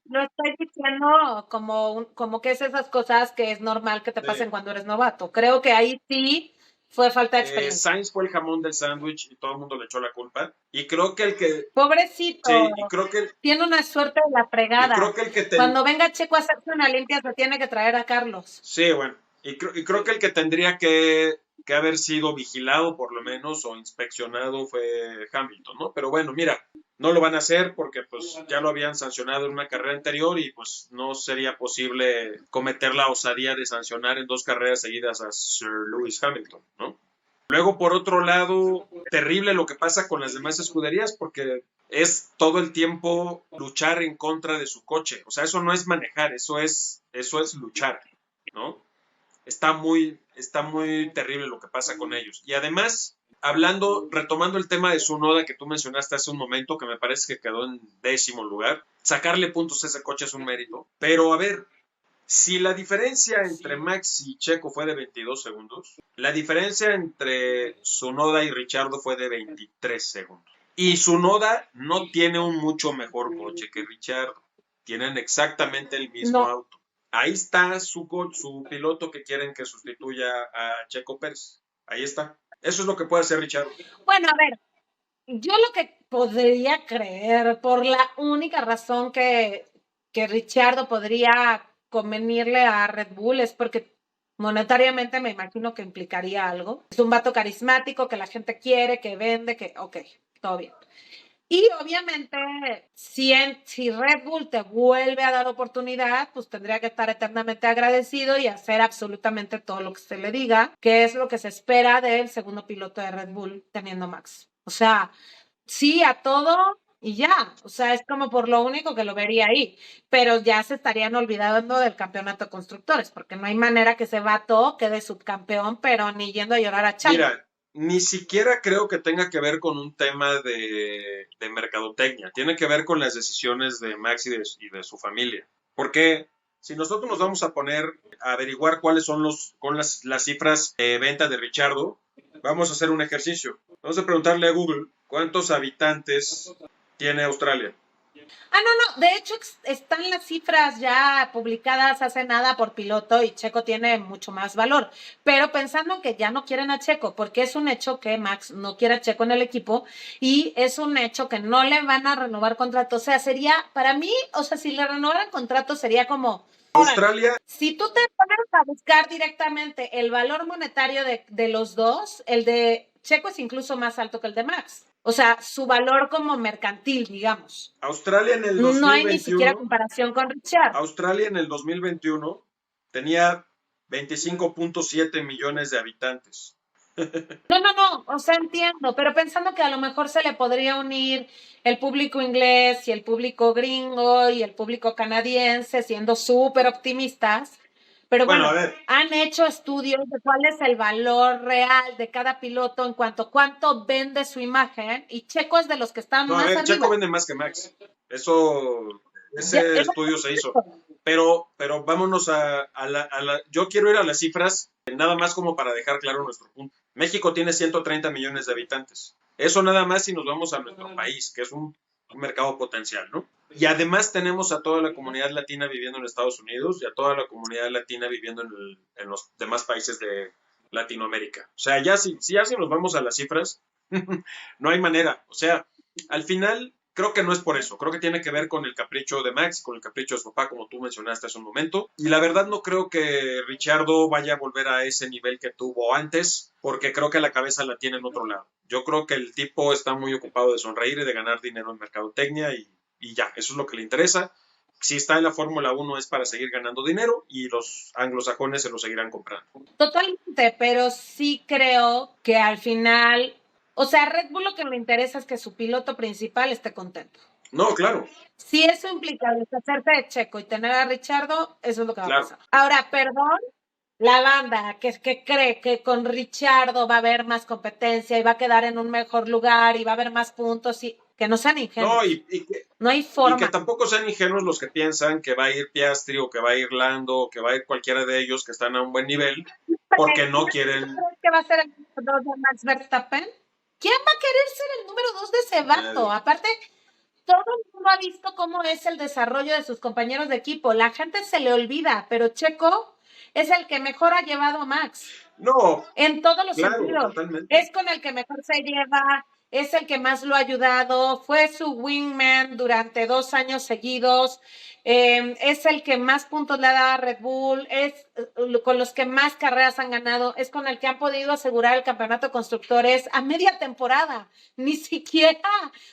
Lo estoy diciendo como que es esas cosas que es normal que te pasen cuando eres novato. Creo que ahí sí fue falta de experiencia. Sainz fue el jamón del sándwich y todo el mundo le echó la culpa. Y creo que el que... Pobrecito. Sí, y creo que... Tiene una suerte de la fregada. Y creo que el que Cuando venga Checo a hacerse una limpia se tiene que traer a Carlos. Sí, bueno. Y creo que el que tendría que haber sido vigilado por lo menos o inspeccionado fue Hamilton, ¿no? Pero bueno, mira, no lo van a hacer porque pues ya lo habían sancionado en una carrera anterior y pues no sería posible cometer la osadía de sancionar en 2 carreras seguidas a Sir Lewis Hamilton, ¿no? Luego, por otro lado, terrible lo que pasa con las demás escuderías porque es todo el tiempo luchar en contra de su coche. O sea, eso no es manejar, eso es luchar, ¿no? Está muy terrible lo que pasa con ellos. Y además, retomando el tema de Tsunoda que tú mencionaste hace un momento, que me parece que quedó en 10º lugar, sacarle puntos a ese coche es un mérito. Pero a ver, si la diferencia entre Max y Checo fue de 22 segundos, la diferencia entre Tsunoda y Ricciardo fue de 23 segundos. Y Tsunoda no tiene un mucho mejor coche que Ricciardo. Tienen exactamente el mismo auto. Ahí está su piloto que quieren que sustituya a Checo Pérez. Ahí está. Eso es lo que puede hacer Richard. Bueno, a ver, yo lo que podría creer, por la única razón que Richardo podría convenirle a Red Bull es porque monetariamente me imagino que implicaría algo. Es un vato carismático que la gente quiere, que vende, que, ok, todo bien. Y obviamente, si Red Bull te vuelve a dar oportunidad, pues tendría que estar eternamente agradecido y hacer absolutamente todo lo que se le diga, que es lo que se espera del segundo piloto de Red Bull teniendo Max. O sea, sí a todo y ya. O sea, es como por lo único que lo vería ahí. Pero ya se estarían olvidando del campeonato de constructores, porque no hay manera que ese vato quede subcampeón, pero ni yendo a llorar a Chalma. Mira, ni siquiera creo que tenga que ver con un tema de mercadotecnia. Tiene que ver con las decisiones de Max y de su familia. Porque si nosotros nos vamos a poner a averiguar cuáles son las cifras de venta de Richardo, vamos a hacer un ejercicio. Vamos a preguntarle a Google cuántos habitantes tiene Australia. Ah, no, no, de hecho están las cifras ya publicadas hace nada por piloto y Checo tiene mucho más valor, pero pensando que ya no quieren a Checo, porque es un hecho que Max no quiere a Checo en el equipo y es un hecho que no le van a renovar contrato, o sea, sería, para mí, o sea, si le renovaran contrato sería como, Australia, si tú te pones a buscar directamente el valor monetario de los dos, el de Checo es incluso más alto que el de Max. O sea, su valor como mercantil, digamos. Australia en el No hay ni siquiera 2021, comparación con Richard. Australia en el 2021 tenía 25.7 millones de habitantes. No, no, no, o sea, entiendo, pero pensando que a lo mejor se le podría unir el público inglés y el público gringo y el público canadiense, siendo súper optimistas, pero Bueno, bueno, a ver, han hecho estudios de cuál es el valor real de cada piloto en cuanto a cuánto vende su imagen, y Checo es de los que están no, a más ver, Checo arriba. vende más que Max. Eso, Ya, ese estudio se hizo. Pero vámonos yo quiero ir a las cifras, nada más como para dejar claro nuestro punto. México tiene 130 millones de habitantes. Eso nada más si nos vamos a nuestro país, que es un mercado potencial, ¿no? Y además tenemos a toda la comunidad latina viviendo en Estados Unidos y a toda la comunidad latina viviendo en los demás países de Latinoamérica. O sea, ya si nos vamos a las cifras, no hay manera. O sea, al final creo que no es por eso. Creo que tiene que ver con el capricho de Max, con el capricho de su papá, como tú mencionaste hace un momento. Y la verdad no creo que Richardo vaya a volver a ese nivel que tuvo antes, porque creo que la cabeza la tiene en otro lado. Yo creo que el tipo está muy ocupado de sonreír y de ganar dinero en mercadotecnia y ya, eso es lo que le interesa. Si está en la Fórmula 1 es para seguir ganando dinero y los anglosajones se lo seguirán comprando. Totalmente, pero sí creo que al final, o sea, a Red Bull lo que le interesa es que su piloto principal esté contento. No, claro, Si eso implica deshacerse de Checo y tener a Richardo, eso es lo que va a claro. pasar. Ahora, perdón, la banda que cree que con Richardo va a haber más competencia y va a quedar en un mejor lugar y va a haber más puntos, y que no sean No, ingenuos. No hay y que forma. tampoco sean ingenuos los que piensan que va a ir Piastri o que va a ir Lando o que va a ir cualquiera de ellos que están a un buen nivel porque no quieren. ¿Crees que va a ser el número 2 de Max Verstappen? ¿Quién va a querer ser el número 2 de ese vato? Nadie. Aparte, todo el mundo ha visto cómo es el desarrollo de sus compañeros de equipo. La gente se le olvida, pero Checo es el que mejor ha llevado a Max. No, En todos los claro, sentidos. totalmente. Es con el que mejor se lleva, es el que más lo ha ayudado, fue su wingman durante 2 años seguidos, es el que más puntos le ha dado a Red Bull, es con los que más carreras han ganado, es con el que han podido asegurar el campeonato de constructores a media temporada, ni siquiera,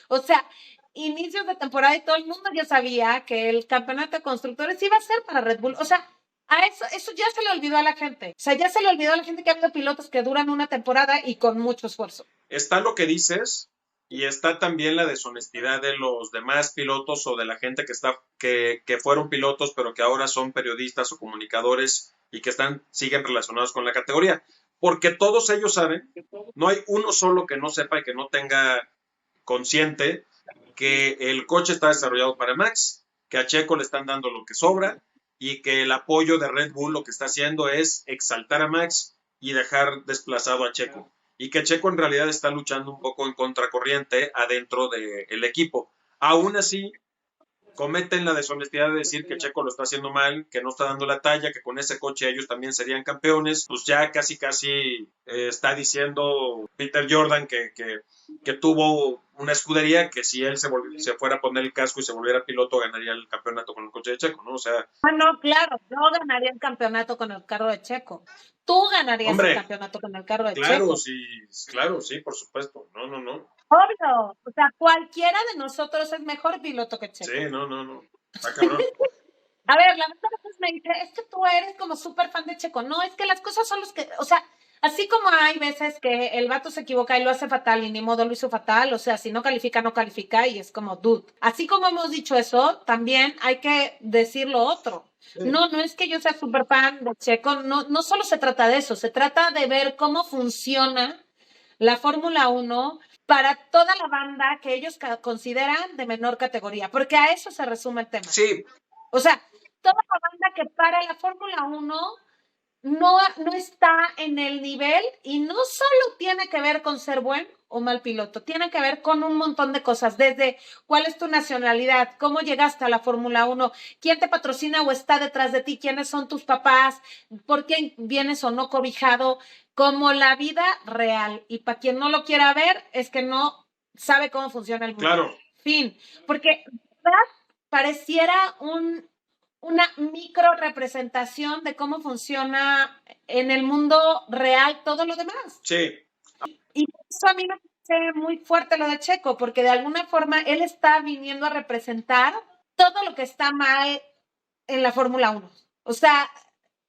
o sea, inicios de temporada y todo el mundo ya sabía que el campeonato de constructores iba a ser para Red Bull, o sea, a eso ya se le olvidó a la gente. O sea, ya se le olvidó a la gente que ha habido pilotos que duran una temporada y con mucho esfuerzo. Está lo que dices y está también la deshonestidad de los demás pilotos o de la gente que fueron pilotos pero que ahora son periodistas o comunicadores y que siguen relacionados con la categoría. Porque todos ellos saben, no hay uno solo que no sepa y que no tenga consciente que el coche está desarrollado para Max, que a Checo le están dando lo que sobra y que el apoyo de Red Bull lo que está haciendo es exaltar a Max y dejar desplazado a Checo. Y que Checo en realidad está luchando un poco en contracorriente adentro del equipo. Aún así, cometen la deshonestidad de decir que Checo lo está haciendo mal, que no está dando la talla, que con ese coche ellos también serían campeones, pues ya casi está diciendo Peter Jordan que tuvo una escudería, que si él se fuera a poner el casco y se volviera piloto, ganaría el campeonato con el coche de Checo, ¿no? O sea... No, claro, yo ganaría el campeonato con el carro de Checo. Tú ganarías el campeonato con el carro de Checo. Claro, sí, por supuesto. No. Obvio, o sea, cualquiera de nosotros es mejor piloto que Checo. Sí, no. Está cabrón. A ver, la verdad es me dice, es que tú eres como súper fan de Checo. No, es que las cosas son los que, o sea, así como hay veces que el vato se equivoca y lo hace fatal y ni modo lo hizo fatal, o sea, si no califica, no califica y es como, dude. Así como hemos dicho eso, también hay que decir lo otro. No es que yo sea súper fan de Checo, no solo se trata de eso, se trata de ver cómo funciona la Fórmula 1 para toda la banda que ellos consideran de menor categoría, porque a eso se resume el tema. Sí. O sea, toda la banda que para la Fórmula 1 no está en el nivel y no solo tiene que ver con ser buen o mal piloto, tiene que ver con un montón de cosas, desde cuál es tu nacionalidad, cómo llegaste a la Fórmula 1, quién te patrocina o está detrás de ti, quiénes son tus papás, por qué vienes o no cobijado, como la vida real. Y para quien no lo quiera ver, es que no sabe cómo funciona el mundo. Claro. Fin. Porque pareciera una micro representación de cómo funciona en el mundo real todo lo demás. Sí. Y eso a mí me parece muy fuerte lo de Checo, porque de alguna forma él está viniendo a representar todo lo que está mal en la Fórmula 1. O sea,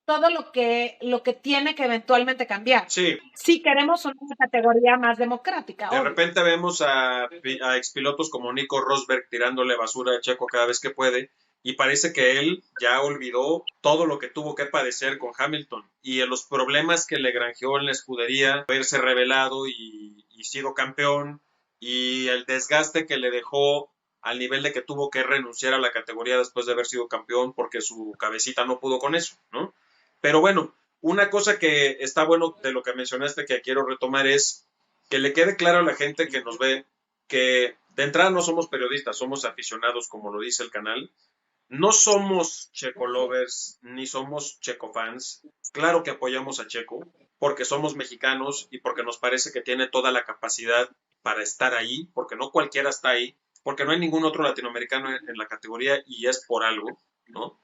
todo lo que tiene que eventualmente cambiar. Sí. Si queremos una categoría más democrática. De repente vemos a expilotos como Nico Rosberg tirándole basura a Checo cada vez que puede, y parece que él ya olvidó todo lo que tuvo que padecer con Hamilton y los problemas que le granjeó en la escudería, haberse revelado y sido campeón, y el desgaste que le dejó al nivel de que tuvo que renunciar a la categoría después de haber sido campeón porque su cabecita no pudo con eso, ¿no? Pero bueno, una cosa que está bueno de lo que mencionaste que quiero retomar es que le quede claro a la gente que nos ve que de entrada no somos periodistas, somos aficionados, como lo dice el canal. No somos Checo lovers, ni somos Checo fans. Claro que apoyamos a Checo, porque somos mexicanos y porque nos parece que tiene toda la capacidad para estar ahí, porque no cualquiera está ahí, porque no hay ningún otro latinoamericano en la categoría y es por algo, ¿no?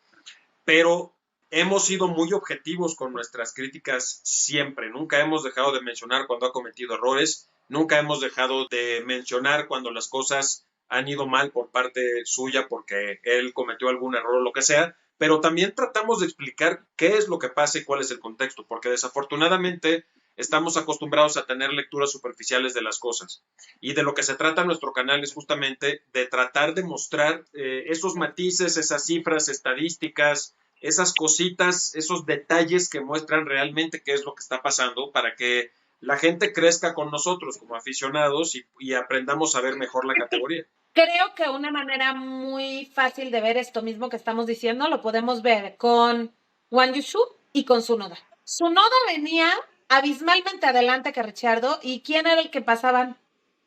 Pero hemos sido muy objetivos con nuestras críticas siempre. Nunca hemos dejado de mencionar cuando ha cometido errores, nunca hemos dejado de mencionar cuando las cosas han ido mal por parte suya porque él cometió algún error o lo que sea, pero también tratamos de explicar qué es lo que pasa y cuál es el contexto, porque desafortunadamente estamos acostumbrados a tener lecturas superficiales de las cosas. Y de lo que se trata nuestro canal es justamente de tratar de mostrar esos matices, esas cifras, estadísticas, esas cositas, esos detalles que muestran realmente qué es lo que está pasando para que la gente crezca con nosotros como aficionados y aprendamos a ver mejor la categoría. Creo que una manera muy fácil de ver esto mismo que estamos diciendo lo podemos ver con Wang Yushu y con Tsunoda. Tsunoda venía abismalmente adelante que Ricciardo, y ¿quién era el que pasaban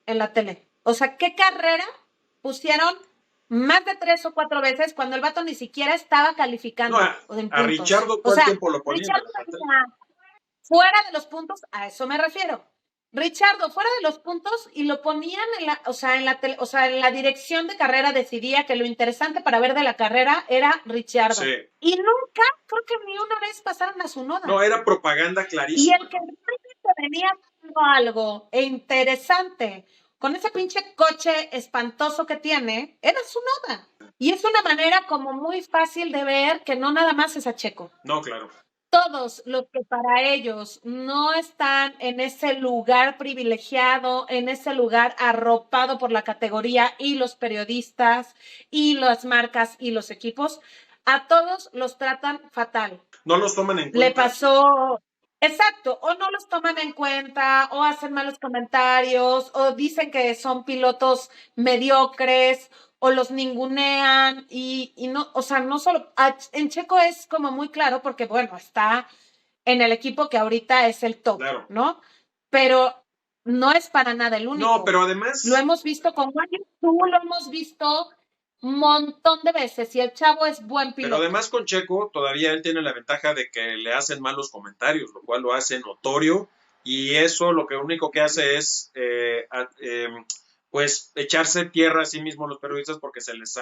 en la tele? O sea, ¿qué carrera pusieron más de 3 o 4 veces cuando el vato ni siquiera estaba calificando? No, a Ricciardo todo el tiempo lo ponían. Fuera de los puntos, a eso me refiero. Ricciardo fuera de los puntos y lo ponían en la dirección de carrera, decidía que lo interesante para ver de la carrera era Ricciardo. Sí. Y nunca, creo que ni una vez pasaron a Tsunoda. No, era propaganda clarísima. Y el que realmente venía haciendo algo interesante con ese pinche coche espantoso que tiene, era Tsunoda. Y es una manera como muy fácil de ver que no nada más es a Checo. No, claro. Todos los que para ellos no están en ese lugar privilegiado, en ese lugar arropado por la categoría y los periodistas y las marcas y los equipos, a todos los tratan fatal. No los toman en cuenta. Le pasó, exacto, o no los toman en cuenta, o hacen malos comentarios, o dicen que son pilotos mediocres, o los ningunean, y no, o sea, no solo, en Checo es como muy claro, porque bueno, está en el equipo que ahorita es el top, claro, ¿no? Pero no es para nada el único. No, pero además... Lo hemos visto con Guayu, lo hemos visto un montón de veces y el chavo es buen piloto. Pero además con Checo todavía él tiene la ventaja de que le hacen malos comentarios, lo cual lo hace notorio y eso lo que único que hace es pues echarse tierra a sí mismo los periodistas porque se les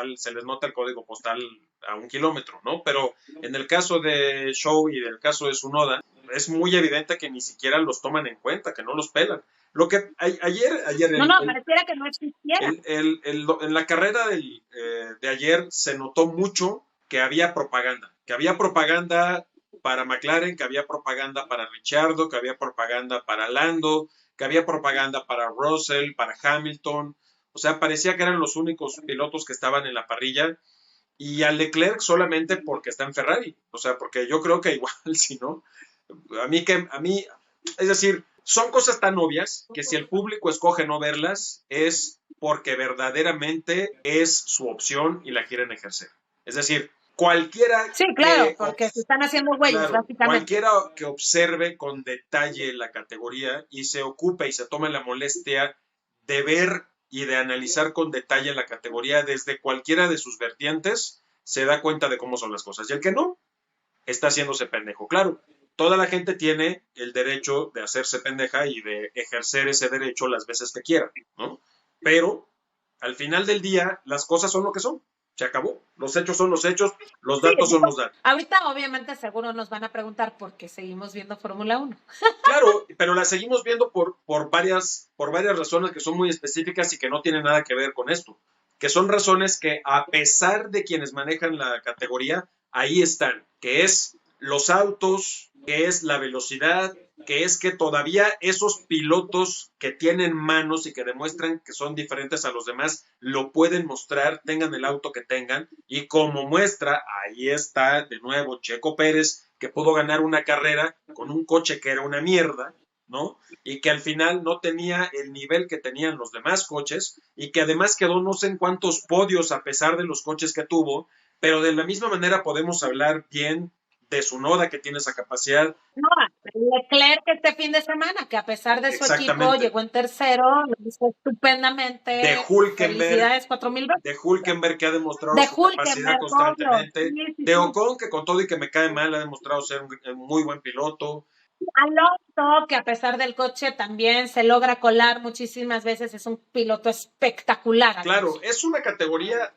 nota el código postal a 1 kilómetro, ¿no? Pero en el caso de Show y del caso de Tsunoda, es muy evidente que ni siquiera los toman en cuenta, que no los pelan. Lo que ayer pareciera que no existiera. En la carrera de ayer se notó mucho que había propaganda para McLaren, que había propaganda para Ricciardo, que había propaganda para Lando, que había propaganda para Russell, para Hamilton. O sea, parecía que eran los únicos pilotos que estaban en la parrilla y a Leclerc solamente porque está en Ferrari. O sea, porque yo creo que igual, si no, es decir, son cosas tan obvias que si el público escoge no verlas es porque verdaderamente es su opción y la quieren ejercer. Es decir, cualquiera sí, claro, porque se están haciendo güeyes, claro, básicamente. Cualquiera que observe con detalle la categoría y se ocupe y se tome la molestia de ver y de analizar con detalle la categoría desde cualquiera de sus vertientes, se da cuenta de cómo son las cosas. Y el que no, está haciéndose pendejo. Claro, toda la gente tiene el derecho de hacerse pendeja y de ejercer ese derecho las veces que quiera, ¿no? Pero al final del día, las cosas son lo que son. Se acabó. Los hechos son los hechos, los datos son los datos. Ahorita, obviamente, seguro nos van a preguntar por qué seguimos viendo Fórmula 1. Claro, pero la seguimos viendo por varias razones que son muy específicas y que no tienen nada que ver con esto. Que son razones que, a pesar de quienes manejan la categoría, ahí están. Que es los autos, que es la velocidad, que es que todavía esos pilotos que tienen manos y que demuestran que son diferentes a los demás, lo pueden mostrar, tengan el auto que tengan, y como muestra, ahí está de nuevo Checo Pérez, que pudo ganar una carrera con un coche que era una mierda, ¿no? Y que al final no tenía el nivel que tenían los demás coches, y que además quedó no sé en cuántos podios a pesar de los coches que tuvo, pero de la misma manera podemos hablar bien de Tsunoda, que tiene esa capacidad. No, Leclerc este fin de semana, que a pesar de su equipo llegó en tercero, lo hizo estupendamente. De Hülkenberg. Felicidades, 4,000 veces. De Hülkenberg, que ha demostrado su capacidad constantemente. Sí. De Ocon, que con todo y que me cae mal, ha demostrado ser un muy buen piloto. Alonso, que a pesar del coche también se logra colar muchísimas veces, es un piloto espectacular. Claro, es una categoría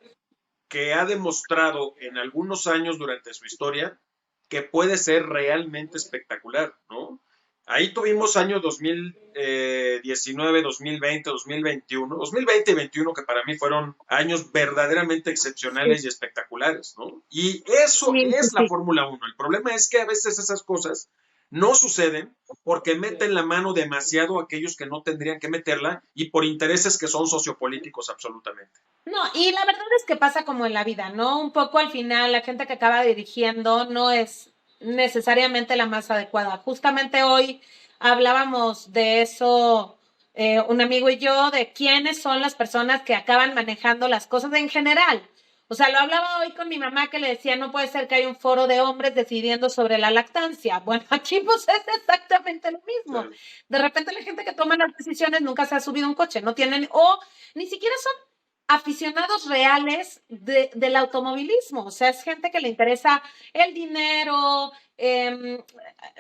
que ha demostrado en algunos años durante su historia que puede ser realmente espectacular, ¿no? Ahí tuvimos años 2019, 2020, 2021, 2020 y 2021 que para mí fueron años verdaderamente excepcionales y espectaculares, ¿no? Y eso es la Fórmula 1. El problema es que a veces esas cosas no suceden porque meten la mano demasiado a aquellos que no tendrían que meterla y por intereses que son sociopolíticos absolutamente. No, y la verdad es que pasa como en la vida, ¿no? Un poco al final la gente que acaba dirigiendo no es necesariamente la más adecuada. Justamente hoy hablábamos de eso, un amigo y yo, de quiénes son las personas que acaban manejando las cosas en general. O sea, lo hablaba hoy con mi mamá que le decía, no puede ser que haya un foro de hombres decidiendo sobre la lactancia. Bueno, aquí pues es exactamente lo mismo. Claro. De repente la gente que toma las decisiones nunca se ha subido un coche, no tienen, o ni siquiera son aficionados reales del automovilismo. O sea, es gente que le interesa el dinero,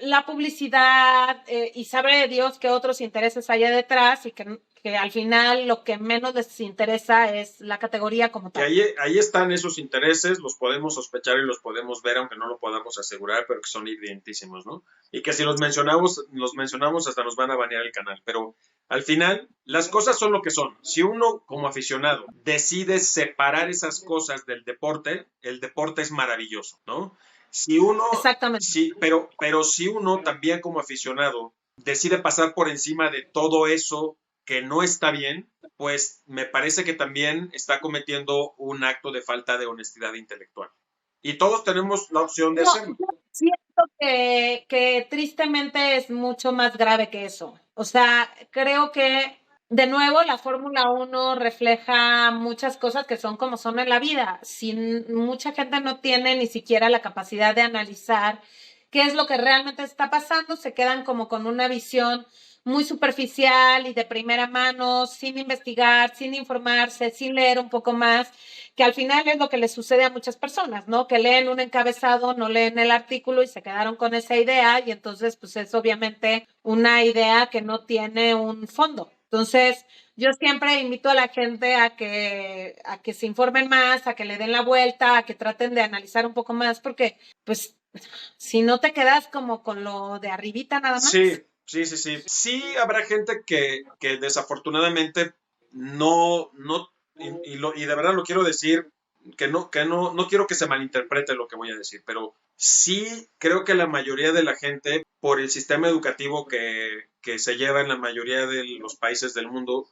la publicidad, y sabe Dios que otros intereses hay detrás y que al final lo que menos les interesa es la categoría como tal. Ahí están esos intereses, los podemos sospechar y los podemos ver, aunque no lo podamos asegurar, pero que son evidentísimos, ¿no? Y que si los mencionamos hasta nos van a banear el canal, pero al final las cosas son lo que son. Si uno como aficionado decide separar esas cosas del deporte, el deporte es maravilloso, ¿no? Si uno, exactamente. Sí, pero si uno también como aficionado decide pasar por encima de todo eso que no está bien, pues me parece que también está cometiendo un acto de falta de honestidad intelectual. Y todos tenemos la opción de hacerlo. Yo siento que tristemente es mucho más grave que eso. O sea, creo que de nuevo la Fórmula 1 refleja muchas cosas que son como son en la vida. Si mucha gente no tiene ni siquiera la capacidad de analizar qué es lo que realmente está pasando, se quedan como con una visión muy superficial y de primera mano, sin investigar, sin informarse, sin leer un poco más, que al final es lo que le sucede a muchas personas, ¿no? Que leen un encabezado, no leen el artículo y se quedaron con esa idea y entonces pues es obviamente una idea que no tiene un fondo. Entonces, yo siempre invito a la gente a que se informen más, a que le den la vuelta, a que traten de analizar un poco más, porque pues si no te quedas como con lo de arribita nada más. Sí, sí, sí, sí. Sí habrá gente que desafortunadamente no, y de verdad lo quiero decir, no quiero que se malinterprete lo que voy a decir, pero sí creo que la mayoría de la gente, por el sistema educativo que se lleva en la mayoría de los países del mundo,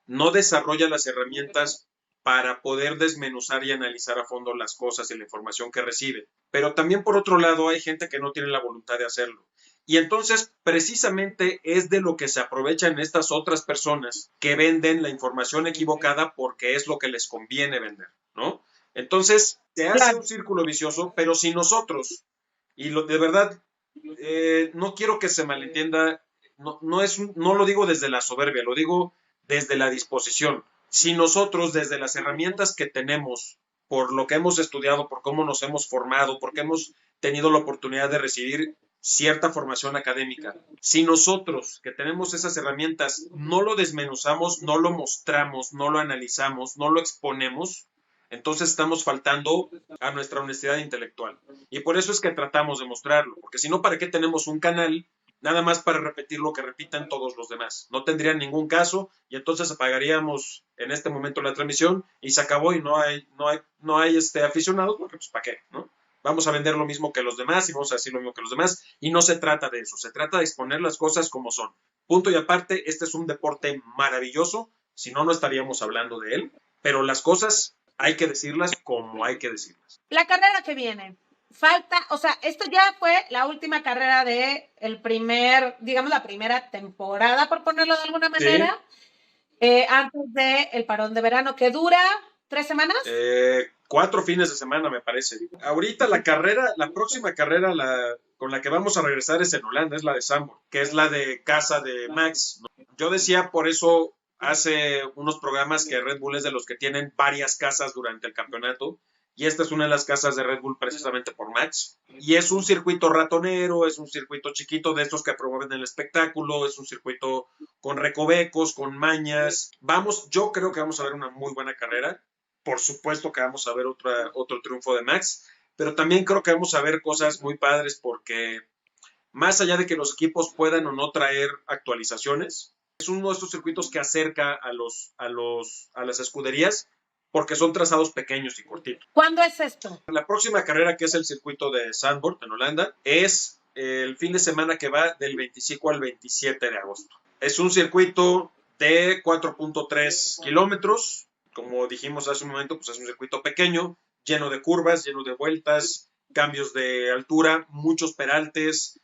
no desarrolla las herramientas para poder desmenuzar y analizar a fondo las cosas y la información que recibe. Pero también por otro lado hay gente que no tiene la voluntad de hacerlo. Y entonces, precisamente es de lo que se aprovechan estas otras personas que venden la información equivocada porque es lo que les conviene vender, ¿no? Entonces, se hace Claro. un círculo vicioso, pero si nosotros, de verdad, no quiero que se malentienda, no lo digo desde la soberbia, lo digo desde la disposición. Si nosotros, desde las herramientas que tenemos, por lo que hemos estudiado, por cómo nos hemos formado, porque hemos tenido la oportunidad de recibir cierta formación académica. Si nosotros que tenemos esas herramientas no lo desmenuzamos, no lo mostramos, no lo analizamos, no lo exponemos, entonces estamos faltando a nuestra honestidad intelectual. Y por eso es que tratamos de mostrarlo, porque si no, ¿para qué tenemos un canal? Nada más para repetir lo que repitan todos los demás. No tendría ningún caso y entonces apagaríamos en este momento la transmisión y se acabó y no hay aficionados, porque pues ¿para qué? ¿No? Vamos a vender lo mismo que los demás y vamos a decir lo mismo que los demás y no se trata de eso, se trata de exponer las cosas como son. Punto y aparte, este es un deporte maravilloso, si no, no estaríamos hablando de él, pero las cosas hay que decirlas como hay que decirlas. La carrera que viene, falta, o sea, esto ya fue la última carrera de digamos, la primera temporada, por ponerlo de alguna manera, antes del parón de verano, que dura 3 semanas. 4 fines de semana, me parece. Ahorita la próxima carrera con la que vamos a regresar es en Holanda, es la de Zandvoort, que es la de casa de Max. Yo decía por eso hace unos programas que Red Bull es de los que tienen varias casas durante el campeonato. Y esta es una de las casas de Red Bull precisamente por Max. Y es un circuito ratonero, es un circuito chiquito de estos que promueven el espectáculo, es un circuito con recovecos, con mañas. Yo creo que vamos a ver una muy buena carrera. Por supuesto que vamos a ver otro triunfo de Max, pero también creo que vamos a ver cosas muy padres porque más allá de que los equipos puedan o no traer actualizaciones, es uno de estos circuitos que acerca a las escuderías porque son trazados pequeños y cortitos. ¿Cuándo es esto? La próxima carrera, que es el circuito de Zandvoort en Holanda, es el fin de semana que va del 25 al 27 de agosto. Es un circuito de 4.3 kilómetros. Como dijimos hace un momento, pues es un circuito pequeño, lleno de curvas, lleno de vueltas, cambios de altura, muchos peraltes,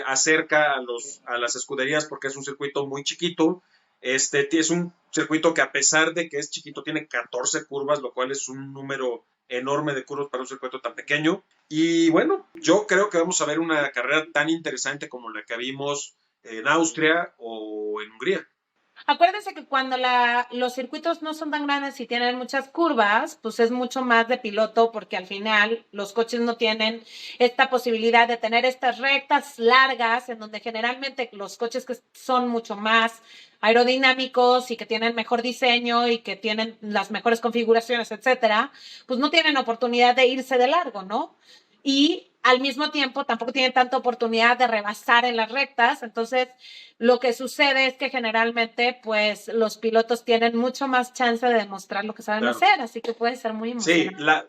acerca a las escuderías porque es un circuito muy chiquito. Es un circuito que a pesar de que es chiquito tiene 14 curvas, lo cual es un número enorme de curvas para un circuito tan pequeño. Y bueno, yo creo que vamos a ver una carrera tan interesante como la que vimos en Austria o en Hungría. Acuérdense que cuando los circuitos no son tan grandes y tienen muchas curvas, pues es mucho más de piloto porque al final los coches no tienen esta posibilidad de tener estas rectas largas en donde generalmente los coches que son mucho más aerodinámicos y que tienen mejor diseño y que tienen las mejores configuraciones, etcétera, pues no tienen oportunidad de irse de largo, ¿no? Y al mismo tiempo tampoco tienen tanta oportunidad de rebasar en las rectas, entonces lo que sucede es que generalmente pues los pilotos tienen mucho más chance de demostrar lo que saben hacer, así que puede ser muy emocionante.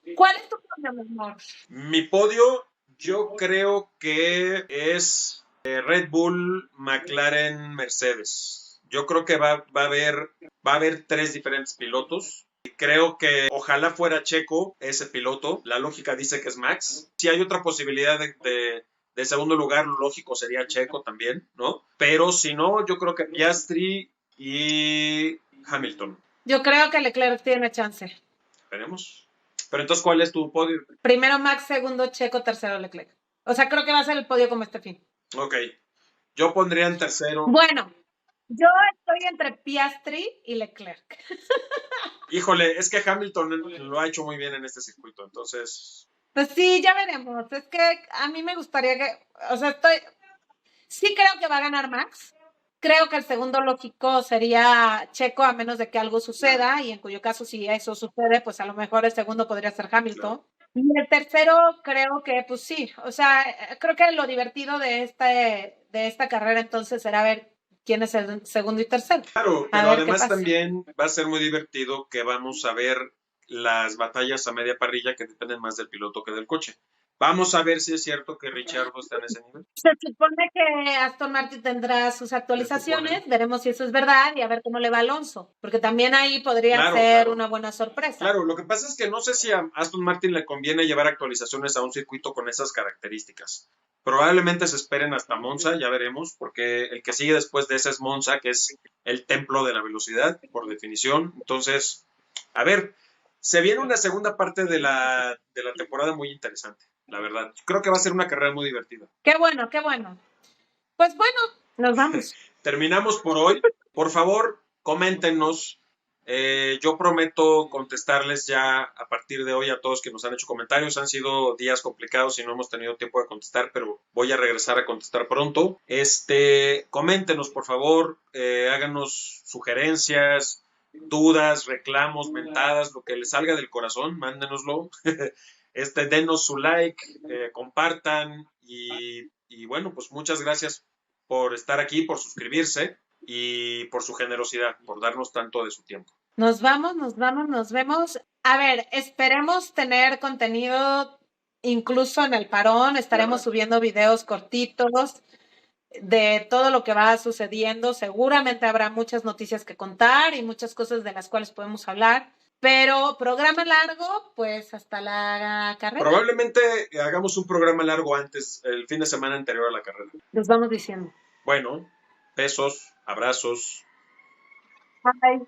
Sí, ¿cuál es tu podio, mi amor? Mi podio yo creo que es Red Bull, McLaren, Mercedes. Yo creo que va a haber 3 diferentes pilotos. Creo que ojalá fuera Checo ese piloto. La lógica dice que es Max. Si hay otra posibilidad de segundo lugar, lo lógico sería Checo también, ¿no? Pero si no, yo creo que Piastri y Hamilton. Yo creo que Leclerc tiene chance. Esperemos. Pero entonces, ¿cuál es tu podio? Primero Max, segundo Checo, tercero Leclerc. O sea, creo que va a ser el podio como este fin. Ok. Yo pondría en tercero. Bueno, yo estoy entre Piastri y Leclerc. Híjole, es que Hamilton lo ha hecho muy bien en este circuito, entonces. Pues sí, ya veremos. Es que a mí me gustaría que, o sea, sí creo que va a ganar Max. Creo que el segundo lógico sería Checo, a menos de que algo suceda, y en cuyo caso, si eso sucede, pues a lo mejor el segundo podría ser Hamilton. Y el tercero, creo que, pues sí, o sea, creo que lo divertido de esta carrera entonces será ver quién es el segundo y tercero. Claro, pero además también va a ser muy divertido que vamos a ver las batallas a media parrilla que dependen más del piloto que del coche. Vamos a ver si es cierto que Ricciardo está en ese nivel. Se supone que Aston Martin tendrá sus actualizaciones, veremos si eso es verdad y a ver cómo le va a Alonso, porque también ahí podría ser una buena sorpresa. Claro, lo que pasa es que no sé si a Aston Martin le conviene llevar actualizaciones a un circuito con esas características. Probablemente se esperen hasta Monza, ya veremos, porque el que sigue después de ese es Monza, que es el templo de la velocidad, por definición. Entonces, a ver, se viene una segunda parte de la temporada muy interesante, la verdad. Creo que va a ser una carrera muy divertida. Qué bueno, qué bueno. Pues bueno, nos vamos. Terminamos por hoy. Por favor, coméntenos. Yo prometo contestarles ya a partir de hoy a todos que nos han hecho comentarios. Han sido días complicados y no hemos tenido tiempo de contestar, pero voy a regresar a contestar pronto. Coméntenos, por favor, háganos sugerencias, dudas, reclamos, mentadas, lo que les salga del corazón, mándenoslo. Denos su like, compartan y bueno, pues muchas gracias por estar aquí, por suscribirse y por su generosidad, por darnos tanto de su tiempo. Nos vamos, nos vemos. A ver, esperemos tener contenido incluso en el parón. Estaremos subiendo videos cortitos de todo lo que va sucediendo. Seguramente habrá muchas noticias que contar y muchas cosas de las cuales podemos hablar. Pero programa largo, pues hasta la carrera. Probablemente hagamos un programa largo antes, el fin de semana anterior a la carrera. Los vamos diciendo. Bueno, besos, abrazos. Bye.